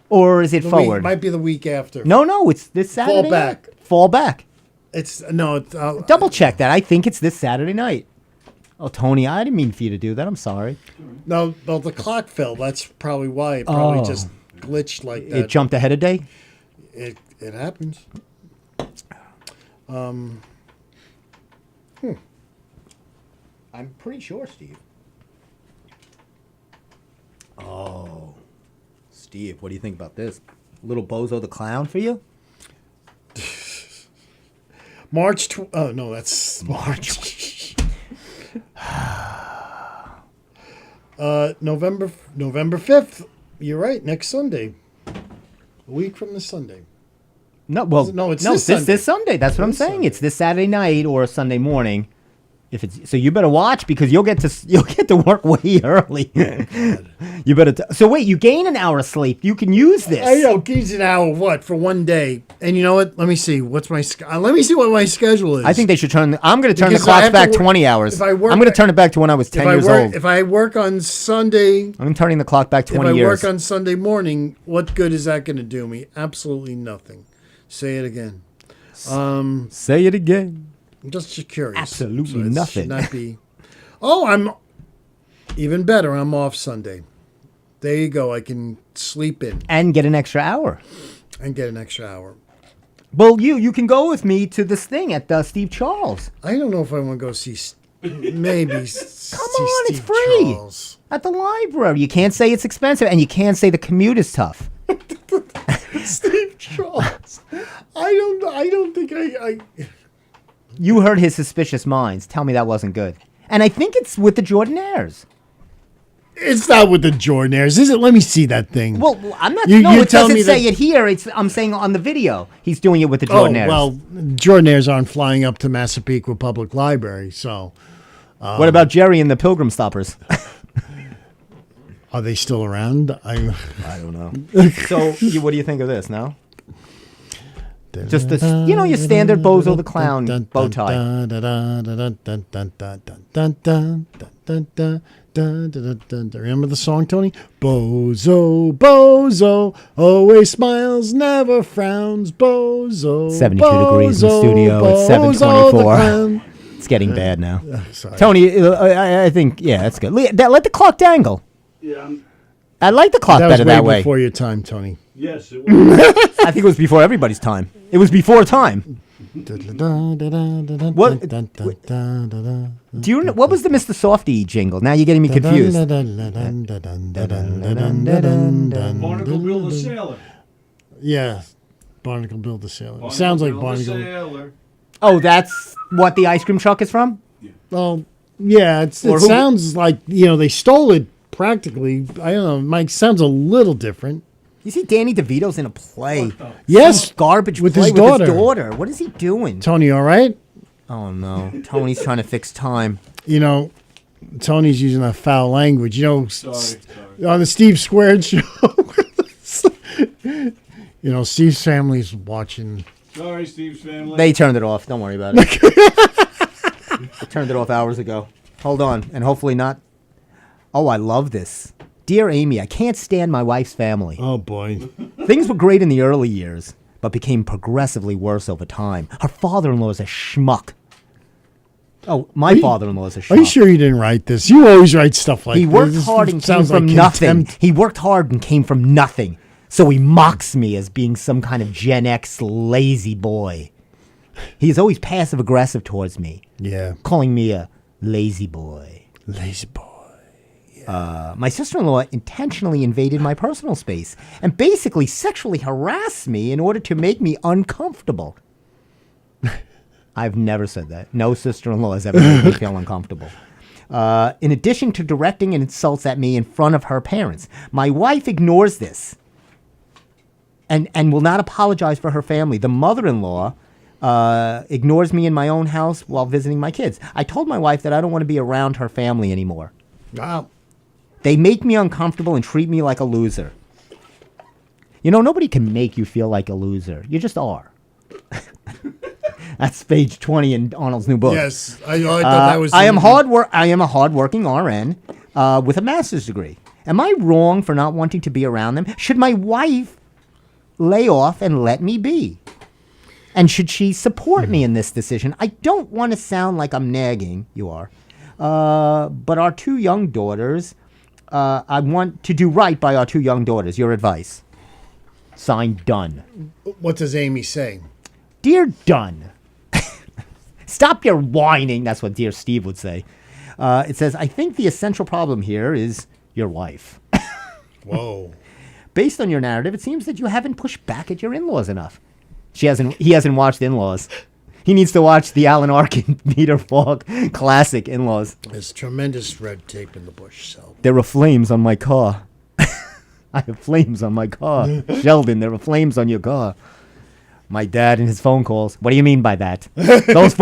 [SPEAKER 2] or is it
[SPEAKER 3] The
[SPEAKER 2] forward?
[SPEAKER 3] week, might be the week after.
[SPEAKER 2] No, it's this Saturday.
[SPEAKER 3] Fall back.
[SPEAKER 2] Night. Fall back.
[SPEAKER 3] It's no. It's,
[SPEAKER 2] Double check that. I think it's this Saturday night. Oh, Tony, I didn't mean for you to do that. I'm sorry.
[SPEAKER 3] No, well, the clock fell. That's probably why it probably
[SPEAKER 2] Oh.
[SPEAKER 3] just glitched like that.
[SPEAKER 2] It jumped ahead a day.
[SPEAKER 3] It happens.
[SPEAKER 2] I'm pretty sure, Steve. Oh, Steve, what do you think about this? Little Bozo the Clown for you?
[SPEAKER 3] March. Oh no, that's March. November 5th. You're right. Next Sunday. A week from this Sunday.
[SPEAKER 2] No, well,
[SPEAKER 3] No, it's
[SPEAKER 2] no,
[SPEAKER 3] this Sunday.
[SPEAKER 2] this Sunday. That's what I'm saying.
[SPEAKER 3] Sunday.
[SPEAKER 2] It's this Saturday night or Sunday morning. If it's so, you better watch because you'll get to work way early. You better. So wait, you gain an hour of sleep. You can use this.
[SPEAKER 3] I know. Gives an hour. What for one day? And you know what? Let me see. What's my? Let me see what my schedule is.
[SPEAKER 2] I think they should turn. I'm going to turn the
[SPEAKER 3] Because I
[SPEAKER 2] clocks
[SPEAKER 3] have to
[SPEAKER 2] back
[SPEAKER 3] work-
[SPEAKER 2] 20 hours.
[SPEAKER 3] if I work-
[SPEAKER 2] I'm going to turn it back to when I was 10 years old.
[SPEAKER 3] If I work on Sunday,
[SPEAKER 2] I'm turning the clock back 20
[SPEAKER 3] if I
[SPEAKER 2] years.
[SPEAKER 3] work on Sunday morning, what good is that going to do me? Absolutely nothing. Say it again.
[SPEAKER 2] Say it again.
[SPEAKER 3] I'm just curious.
[SPEAKER 2] Absolutely
[SPEAKER 3] it
[SPEAKER 2] nothing.
[SPEAKER 3] Should not be. Oh, I'm. Even better, I'm off Sunday. There you go. I can sleep in
[SPEAKER 2] And get an extra hour.
[SPEAKER 3] and get an extra hour.
[SPEAKER 2] Well, you can go with me to this thing at Steve Charles.
[SPEAKER 3] I don't know if I want to go see. Maybe
[SPEAKER 2] Come
[SPEAKER 3] see
[SPEAKER 2] on, it's
[SPEAKER 3] Steve
[SPEAKER 2] free.
[SPEAKER 3] Charles.
[SPEAKER 2] At the library. You can't say it's expensive, and you can't say the commute is tough.
[SPEAKER 3] Steve Charles. I don't think I.
[SPEAKER 2] You heard his suspicious minds. Tell me that wasn't good. And I think it's with the Jordanaires.
[SPEAKER 3] It's not with the Jordanaires, is it? Let me see that thing.
[SPEAKER 2] Well, I'm not.
[SPEAKER 3] You-
[SPEAKER 2] no,
[SPEAKER 3] you're
[SPEAKER 2] it
[SPEAKER 3] telling
[SPEAKER 2] doesn't
[SPEAKER 3] me
[SPEAKER 2] say
[SPEAKER 3] that-
[SPEAKER 2] it here. I'm saying on the video. He's doing it with the
[SPEAKER 3] Oh,
[SPEAKER 2] Jordanaires.
[SPEAKER 3] well, Jordanaires aren't flying up to Massapequa Public Library, so
[SPEAKER 2] What about Jerry and the Pilgrim Stoppers?
[SPEAKER 3] are they still around?
[SPEAKER 2] I don't know. So, what do you think of this? No. Just this, your standard Bozo the Clown bow tie.
[SPEAKER 3] Remember the song, Tony? Bozo, Bozo, always smiles, never frowns. Bozo,
[SPEAKER 2] 72 degrees in the studio at 7:24. It's getting bad now.
[SPEAKER 3] Sorry.
[SPEAKER 2] Tony, I think, yeah, that's good. Let the clock dangle.
[SPEAKER 7] Yeah,
[SPEAKER 2] I like the clock
[SPEAKER 3] That was
[SPEAKER 2] better
[SPEAKER 3] way
[SPEAKER 2] that way.
[SPEAKER 3] before your time, Tony.
[SPEAKER 7] yes, it was.
[SPEAKER 2] I think it was before everybody's time. It was before time. What? Do you? What was the Mr. Softy jingle? Now you're getting me confused.
[SPEAKER 7] Barnacle Bill the Sailor.
[SPEAKER 3] Yeah, Barnacle Bill the Sailor.
[SPEAKER 7] Barnacle
[SPEAKER 3] Sounds like
[SPEAKER 7] Bill
[SPEAKER 3] Barnacle.
[SPEAKER 7] the Sailor.
[SPEAKER 2] Oh, that's what the ice cream truck is from?
[SPEAKER 3] Well, yeah, it
[SPEAKER 2] Or who-
[SPEAKER 3] sounds like they stole it practically. I don't know. Mike sounds a little different.
[SPEAKER 2] You see Danny DeVito's in a play.
[SPEAKER 3] Yes,
[SPEAKER 2] Some garbage
[SPEAKER 3] with
[SPEAKER 2] play
[SPEAKER 3] his
[SPEAKER 2] with
[SPEAKER 3] daughter.
[SPEAKER 2] his daughter. What is he doing?
[SPEAKER 3] Tony, all right?
[SPEAKER 2] Oh, no. Tony's trying to fix time.
[SPEAKER 3] Tony's using a foul language.
[SPEAKER 7] Sorry.
[SPEAKER 3] On the Steve Squared show. Steve's family's watching.
[SPEAKER 7] Sorry, Steve's family.
[SPEAKER 2] They turned it off. Don't worry about it. They turned it off hours ago. Hold on. And hopefully not. Oh, I love this. Dear Amy, I can't stand my wife's family.
[SPEAKER 3] Oh, boy.
[SPEAKER 2] Things were great in the early years, but became progressively worse over time. Her father-in-law is a schmuck. Oh, my father-in-law is a schmuck.
[SPEAKER 3] Are you sure you didn't write this? You always write stuff like
[SPEAKER 2] He
[SPEAKER 3] this.
[SPEAKER 2] worked
[SPEAKER 3] This
[SPEAKER 2] hard and came
[SPEAKER 3] sounds
[SPEAKER 2] from
[SPEAKER 3] like
[SPEAKER 2] nothing.
[SPEAKER 3] contempt.
[SPEAKER 2] He worked hard and came from nothing. So he mocks me as being some kind of Gen X lazy boy. He is always passive-aggressive towards me,
[SPEAKER 3] Yeah.
[SPEAKER 2] calling me a lazy boy.
[SPEAKER 3] Lazy boy.
[SPEAKER 2] My sister-in-law intentionally invaded my personal space and basically sexually harassed me in order to make me uncomfortable. I've never said that. No sister-in-law has ever made me feel uncomfortable. In addition to directing insults at me in front of her parents, my wife ignores this and will not apologize for her family. The mother-in-law ignores me in my own house while visiting my kids. I told my wife that I don't want to be around her family anymore.
[SPEAKER 3] Wow.
[SPEAKER 2] They make me uncomfortable and treat me like a loser. Nobody can make you feel like a loser. You just are. That's page 20 in Arnold's new book.
[SPEAKER 3] Yes. I thought that was.
[SPEAKER 2] I am a hardworking RN with a master's degree. Am I wrong for not wanting to be around them? Should my wife lay off and let me be? And should she support me in this decision? I don't want to sound like I'm nagging. You are. But our two young daughters, I want to do right by our two young daughters. Your advice. Signed, Dunn.
[SPEAKER 3] What does Amy say?
[SPEAKER 2] Dear Dunn, stop your whining. That's what Dear Steve would say. It says, I think the essential problem here is your wife.
[SPEAKER 3] Whoa.
[SPEAKER 2] Based on your narrative, it seems that you haven't pushed back at your in-laws enough. He hasn't watched In-Laws. He needs to watch the Alan Arkin, Peter Falk classic In-Laws.
[SPEAKER 3] There's tremendous red tape in the bush, so.
[SPEAKER 2] There are flames on my car. I have flames on my car. Sheldon, there are flames on your car. My dad and his phone calls. What do you mean by that? Those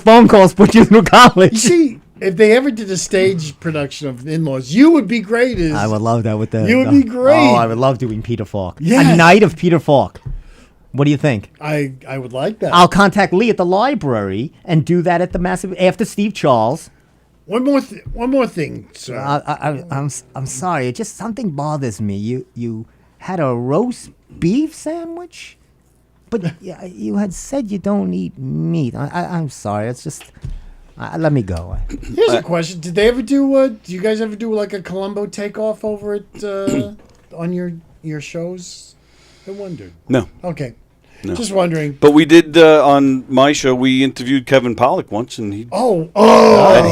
[SPEAKER 2] phone calls put you through college.
[SPEAKER 3] You see, if they ever did a stage production of In-Laws, you would be great as.
[SPEAKER 2] I would love that with the.
[SPEAKER 3] You would be great.
[SPEAKER 2] Oh, I would love doing Peter Falk.
[SPEAKER 3] Yes.
[SPEAKER 2] A night of Peter Falk. What do you think?
[SPEAKER 3] I would like that.
[SPEAKER 2] I'll contact Lee at the library and do that at the massive after Steve Charles.
[SPEAKER 3] One more thing, sir.
[SPEAKER 2] I'm sorry. It just something bothers me. You had a roast beef sandwich, but you had said you don't eat meat. I'm sorry. It's just Let me go.
[SPEAKER 3] Here's a question: did they ever do? Do you guys ever do like a Columbo takeoff over at on your shows? I wondered.
[SPEAKER 4] No.
[SPEAKER 3] Okay,
[SPEAKER 4] No.
[SPEAKER 3] just wondering.
[SPEAKER 4] But we did on my show. We interviewed Kevin Pollak once, and he
[SPEAKER 3] Oh,
[SPEAKER 4] and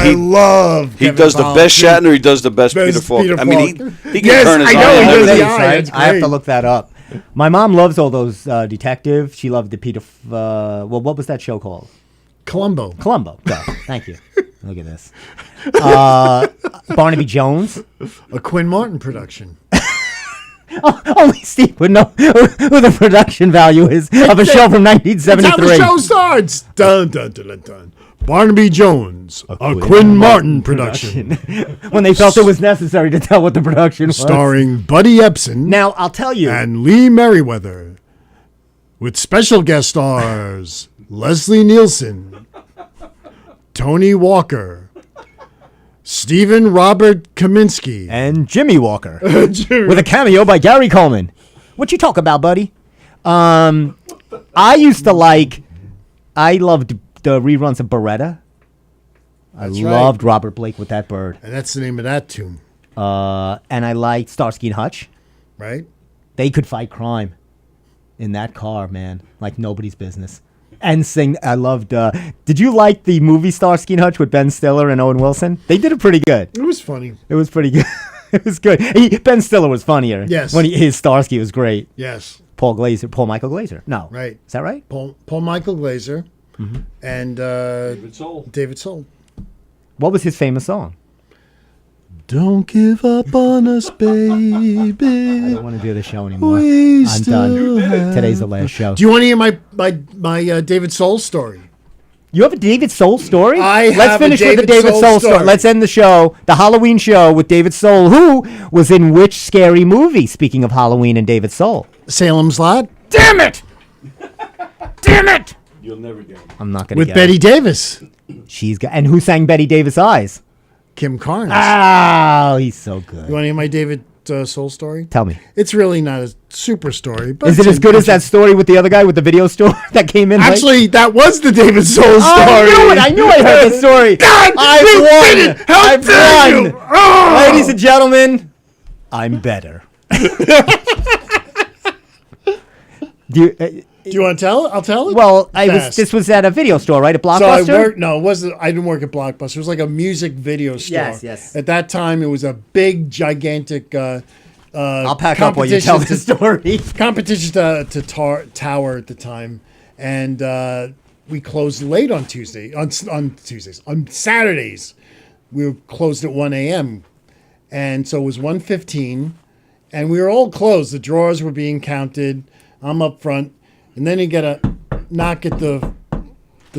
[SPEAKER 4] he
[SPEAKER 3] love.
[SPEAKER 4] he
[SPEAKER 3] Kevin
[SPEAKER 4] does the
[SPEAKER 3] Pollak,
[SPEAKER 4] best
[SPEAKER 3] too.
[SPEAKER 4] Shatner. He does the best
[SPEAKER 3] Best
[SPEAKER 4] Peter Falk.
[SPEAKER 3] Peter
[SPEAKER 4] I mean,
[SPEAKER 3] Falk.
[SPEAKER 4] he can
[SPEAKER 3] Yes,
[SPEAKER 4] turn his
[SPEAKER 3] I
[SPEAKER 4] eye
[SPEAKER 3] know, he
[SPEAKER 4] on
[SPEAKER 3] does the
[SPEAKER 4] everything.
[SPEAKER 3] eye. It's
[SPEAKER 2] I have to
[SPEAKER 3] great.
[SPEAKER 2] look that up. My mom loves all those detective. She loved the Peter. What was that show called?
[SPEAKER 3] Columbo.
[SPEAKER 2] Columbo. Go. Thank you. Look at this. Barnaby Jones.
[SPEAKER 3] A Quinn Martin production.
[SPEAKER 2] Only Steve would know who the production value is of a show from
[SPEAKER 3] That's how the
[SPEAKER 2] 1973.
[SPEAKER 3] show starts. Dun, dun, dun, dun, dun. Barnaby Jones, a
[SPEAKER 2] Quinn
[SPEAKER 3] Quinn Martin production,
[SPEAKER 2] When they felt it was necessary to tell what the production was.
[SPEAKER 3] starring Buddy Epson
[SPEAKER 2] Now, I'll tell you.
[SPEAKER 3] and Lee Merriweather, with special guest stars Leslie Nielsen, Tony Walker, Stephen Robert Kaminsky,
[SPEAKER 2] and Jimmy Walker.
[SPEAKER 3] Jimmy-
[SPEAKER 2] With a cameo by Gary Coleman. What you talk about, buddy? I used to I loved the reruns of Beretta. I
[SPEAKER 3] That's right.
[SPEAKER 2] loved Robert Blake with that bird.
[SPEAKER 3] and that's the name of that tune,
[SPEAKER 2] And I liked Starsky and Hutch.
[SPEAKER 3] right?
[SPEAKER 2] They could fight crime in that car, man, like nobody's business. And sing. I loved. Did you like the movie Starsky and Hutch with Ben Stiller and Owen Wilson? They did it pretty good.
[SPEAKER 3] It was funny.
[SPEAKER 2] It was pretty good. It was good. Ben Stiller was funnier.
[SPEAKER 3] Yes.
[SPEAKER 2] When his Starsky was great.
[SPEAKER 3] Yes,
[SPEAKER 2] Paul Michael Glazer. No.
[SPEAKER 3] Right.
[SPEAKER 2] Is that right?
[SPEAKER 3] Paul Michael Glazer and
[SPEAKER 7] David Soul.
[SPEAKER 3] David Soul.
[SPEAKER 2] What was his famous song?
[SPEAKER 3] Don't give up on us,
[SPEAKER 2] I
[SPEAKER 3] baby.
[SPEAKER 2] don't want to do the show anymore.
[SPEAKER 3] We
[SPEAKER 2] I'm
[SPEAKER 3] still
[SPEAKER 2] done.
[SPEAKER 3] have-
[SPEAKER 2] Today's the last show.
[SPEAKER 3] Do you want to hear my David Soul story?
[SPEAKER 2] You have a David Soul story?
[SPEAKER 3] I
[SPEAKER 2] Let's
[SPEAKER 3] have a
[SPEAKER 2] finish with the
[SPEAKER 3] David
[SPEAKER 2] David
[SPEAKER 3] Soul
[SPEAKER 2] Soul story.
[SPEAKER 3] story.
[SPEAKER 2] Let's end the show, the Halloween show with David Soul, who was in which scary movie? Speaking of Halloween and David Soul.
[SPEAKER 3] Salem's Lot
[SPEAKER 2] Damn it! Damn it!
[SPEAKER 7] You'll never get him.
[SPEAKER 2] I'm not gonna
[SPEAKER 3] with
[SPEAKER 2] get
[SPEAKER 3] Betty
[SPEAKER 2] it.
[SPEAKER 3] Davis,
[SPEAKER 2] And who sang Betty Davis' Eyes?
[SPEAKER 3] Kim Carnes.
[SPEAKER 2] Oh, he's so good.
[SPEAKER 3] You want to hear my David Soul story?
[SPEAKER 2] Tell me.
[SPEAKER 3] It's really not a super story, but
[SPEAKER 2] Is it
[SPEAKER 3] it's
[SPEAKER 2] as good as that
[SPEAKER 3] interesting.
[SPEAKER 2] story with the other guy with the video store that came in? late?
[SPEAKER 3] Actually, that was the David Soul story.
[SPEAKER 2] I knew I heard the story.
[SPEAKER 3] God,
[SPEAKER 2] I've
[SPEAKER 3] you
[SPEAKER 2] won.
[SPEAKER 3] did it! How
[SPEAKER 2] I've
[SPEAKER 3] dare
[SPEAKER 2] won.
[SPEAKER 3] you! Oh!
[SPEAKER 2] Ladies and gentlemen, I'm better. Do you,
[SPEAKER 3] Do you want to tell it? I'll tell it.
[SPEAKER 2] well,
[SPEAKER 3] Fast.
[SPEAKER 2] this was at a video store, right? A Blockbuster?
[SPEAKER 3] So I worked. No, it wasn't. I didn't work at Blockbuster. It was like a music video store.
[SPEAKER 2] Yes, yes.
[SPEAKER 3] At that time, it was a big, gigantic.
[SPEAKER 2] I'll pack up while you tell the story.
[SPEAKER 3] Competition to tower at the time, and we closed late on Tuesday. On Tuesdays, on Saturdays, we were closed at 1 a.m. And so it was 1:15, and we were all closed. The drawers were being counted. I'm up front, and then you get a knock at the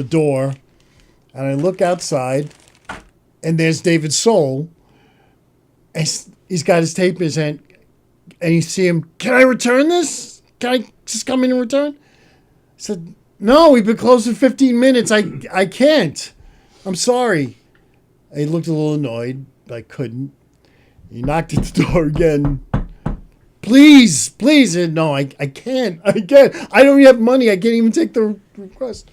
[SPEAKER 3] door, and I look outside, and there's David Soul. And he's got his tape in his hand, and you see him. Can I return this? Can I just come in and return? I said, no, we've been closed for 15 minutes. I can't. I'm sorry. And he looked a little annoyed, but I couldn't. He knocked at the door again. Please, please. And no, I can't. I can't. I don't even have money. I can't even take the request.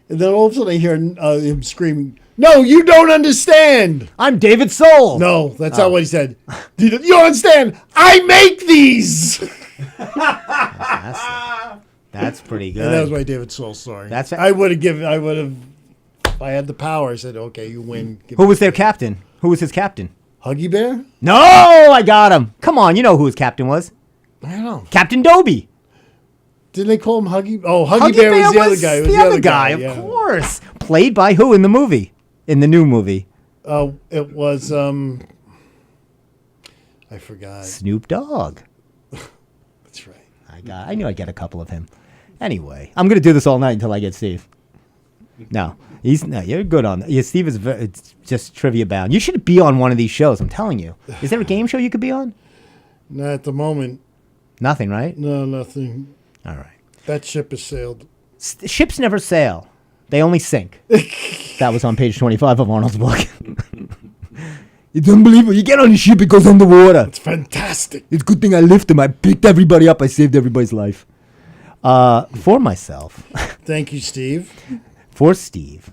[SPEAKER 3] And then all of a sudden I hear him screaming, no, you don't understand.
[SPEAKER 2] I'm David Soul.
[SPEAKER 3] No, that's not what he said. You don't understand. I make these.
[SPEAKER 2] That's pretty good.
[SPEAKER 3] And that was my David Soul story.
[SPEAKER 2] That's-
[SPEAKER 3] I would have, if I had the power, I said, okay, you win. Give
[SPEAKER 2] Who
[SPEAKER 3] me
[SPEAKER 2] was their captain? Who was his captain?
[SPEAKER 3] Huggy Bear?
[SPEAKER 2] No, I got him. Come on, you know who his captain was.
[SPEAKER 3] I don't know.
[SPEAKER 2] Captain Doby.
[SPEAKER 3] Didn't they call him Huggy? Oh, Huggy Bear was the other guy. It was
[SPEAKER 2] the other guy, of
[SPEAKER 3] yeah.
[SPEAKER 2] course. Played by who in the movie? In the new movie?
[SPEAKER 3] It was, I forgot.
[SPEAKER 2] Snoop Dogg.
[SPEAKER 3] That's right.
[SPEAKER 2] I knew I'd get a couple of him. Anyway, I'm gonna do this all night until I get Steve. No, you're good on that. Yeah, Steve is it's just trivia bound. You should be on one of these shows. I'm telling you. Is there a game show you could be on?
[SPEAKER 3] Not at the moment.
[SPEAKER 2] Nothing, right?
[SPEAKER 3] No, nothing.
[SPEAKER 2] All right.
[SPEAKER 3] That ship has sailed.
[SPEAKER 2] Ships never sail; they only sink. That was on page 25 of Arnold's book. It's unbelievable. You get on a ship, it goes underwater.
[SPEAKER 3] It's fantastic.
[SPEAKER 2] It's a good thing I lifted him. I picked everybody up. I saved everybody's life. For myself,
[SPEAKER 3] Thank you, Steve.
[SPEAKER 2] for Steve,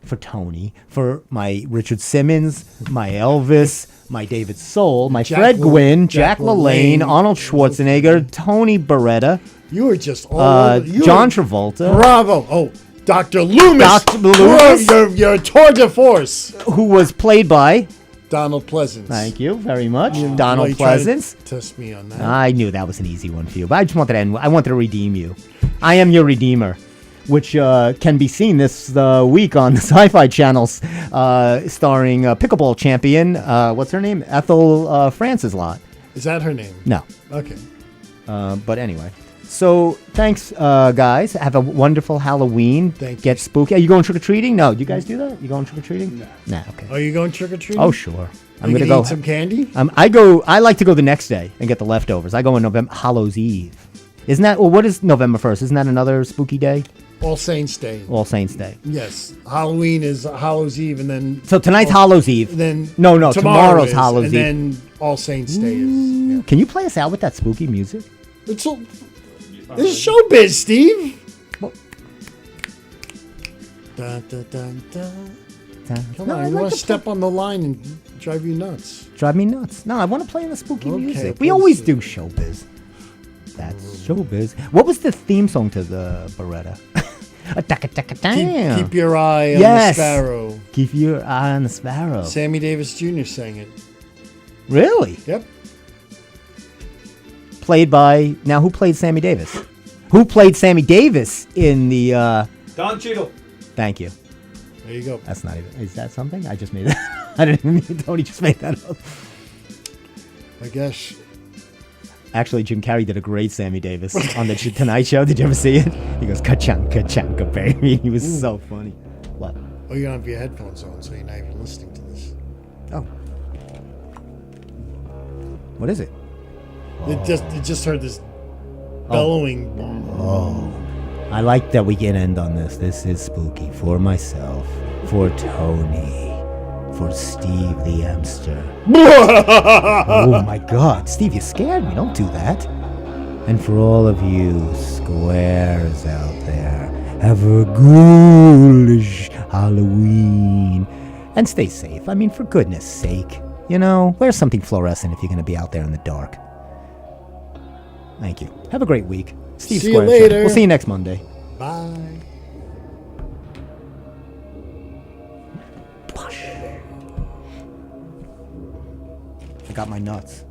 [SPEAKER 2] for Tony, for my Richard Simmons, my Elvis, my David Soul, my Fred Gwynn, Jack LaLanne, Arnold Schwarzenegger, Tony Beretta,
[SPEAKER 3] You were just all over.
[SPEAKER 2] John Travolta,
[SPEAKER 3] Bravo. Oh, Dr. Loomis.
[SPEAKER 2] Dr. Loomis.
[SPEAKER 3] You're a tour de force.
[SPEAKER 2] who was played by,
[SPEAKER 3] Donald Pleasance.
[SPEAKER 2] thank you very much,
[SPEAKER 3] Why
[SPEAKER 2] Donald
[SPEAKER 3] you trying to
[SPEAKER 2] Pleasance.
[SPEAKER 3] Test me on that.
[SPEAKER 2] I knew that was an easy one for you, but I just wanted I wanted to redeem you. I am your redeemer, which can be seen this week on the Sci-Fi channels, starring pickleball champion. What's her name? Ethel Francis Lot.
[SPEAKER 3] Is that her name?
[SPEAKER 2] No,
[SPEAKER 3] Okay.
[SPEAKER 2] but anyway. So thanks, guys. Have a wonderful Halloween.
[SPEAKER 3] Thank you.
[SPEAKER 2] Get spooky. Are you going trick or treating? No, you guys do that? You going trick or treating? Nah. Okay.
[SPEAKER 3] Are you going trick or treating?
[SPEAKER 2] Oh sure. I'm
[SPEAKER 3] You
[SPEAKER 2] gonna
[SPEAKER 3] gonna
[SPEAKER 2] go.
[SPEAKER 3] eat some candy.
[SPEAKER 2] I like to go the next day and get the leftovers. I go on November Hallows Eve. Isn't that? Well, what is November 1st? Isn't that another spooky day?
[SPEAKER 3] All Saints Day.
[SPEAKER 2] All Saints Day.
[SPEAKER 3] Yes. Halloween is Hallows Eve, and then
[SPEAKER 2] So tonight's Hallows Eve.
[SPEAKER 3] then
[SPEAKER 2] No,
[SPEAKER 3] tomorrow
[SPEAKER 2] tomorrow's
[SPEAKER 3] is,
[SPEAKER 2] Hallows
[SPEAKER 3] and
[SPEAKER 2] Eve.
[SPEAKER 3] then All Saints Day is. Yeah.
[SPEAKER 2] Can you play us out with that spooky music?
[SPEAKER 3] It's all, this is showbiz, Steve. Dun, dun, dun, dun. Come
[SPEAKER 2] No,
[SPEAKER 3] on,
[SPEAKER 2] I'd
[SPEAKER 3] you
[SPEAKER 2] like
[SPEAKER 3] want
[SPEAKER 2] to
[SPEAKER 3] to step on the line and drive you nuts.
[SPEAKER 2] Drive me nuts. No, I want to play the spooky
[SPEAKER 3] Okay,
[SPEAKER 2] music.
[SPEAKER 3] play
[SPEAKER 2] We always
[SPEAKER 3] the-
[SPEAKER 2] do showbiz. That's showbiz. What was the theme song to the Beretta?
[SPEAKER 3] Keep your eye on
[SPEAKER 2] Yes.
[SPEAKER 3] the sparrow.
[SPEAKER 2] Keep your eye on the sparrow.
[SPEAKER 3] Sammy Davis Jr. sang it.
[SPEAKER 2] Really?
[SPEAKER 3] Yep.
[SPEAKER 2] Played by, now who played Sammy Davis? Who played Sammy Davis in the,
[SPEAKER 7] Don Cheadle.
[SPEAKER 2] thank you.
[SPEAKER 3] There you go.
[SPEAKER 2] That's not even, is that something? I just made that. I didn't even mean Tony just made that up.
[SPEAKER 3] I guess.
[SPEAKER 2] Actually, Jim Carrey did a great Sammy Davis on the Tonight Show. Did you ever see it? He goes, ka-chunka, baby. He was so funny. What?
[SPEAKER 3] Oh, you don't have your headphones on, so you're not even listening to this.
[SPEAKER 2] Oh. What is it?
[SPEAKER 3] It just heard this bellowing.
[SPEAKER 2] I like that we can end on this. This is spooky for myself, for Tony, for Steve the Amster. Oh my God, Steve, you scared me. Don't do that. And for all of you squares out there, have a ghoulish Halloween. And stay safe. I mean, for goodness sake. You know, wear something fluorescent if you're going to be out there in the dark. Thank you. Have a great week. Steve
[SPEAKER 3] See you
[SPEAKER 2] Square Show.
[SPEAKER 3] later.
[SPEAKER 2] We'll see you next Monday.
[SPEAKER 3] Bye.
[SPEAKER 2] I got my nuts.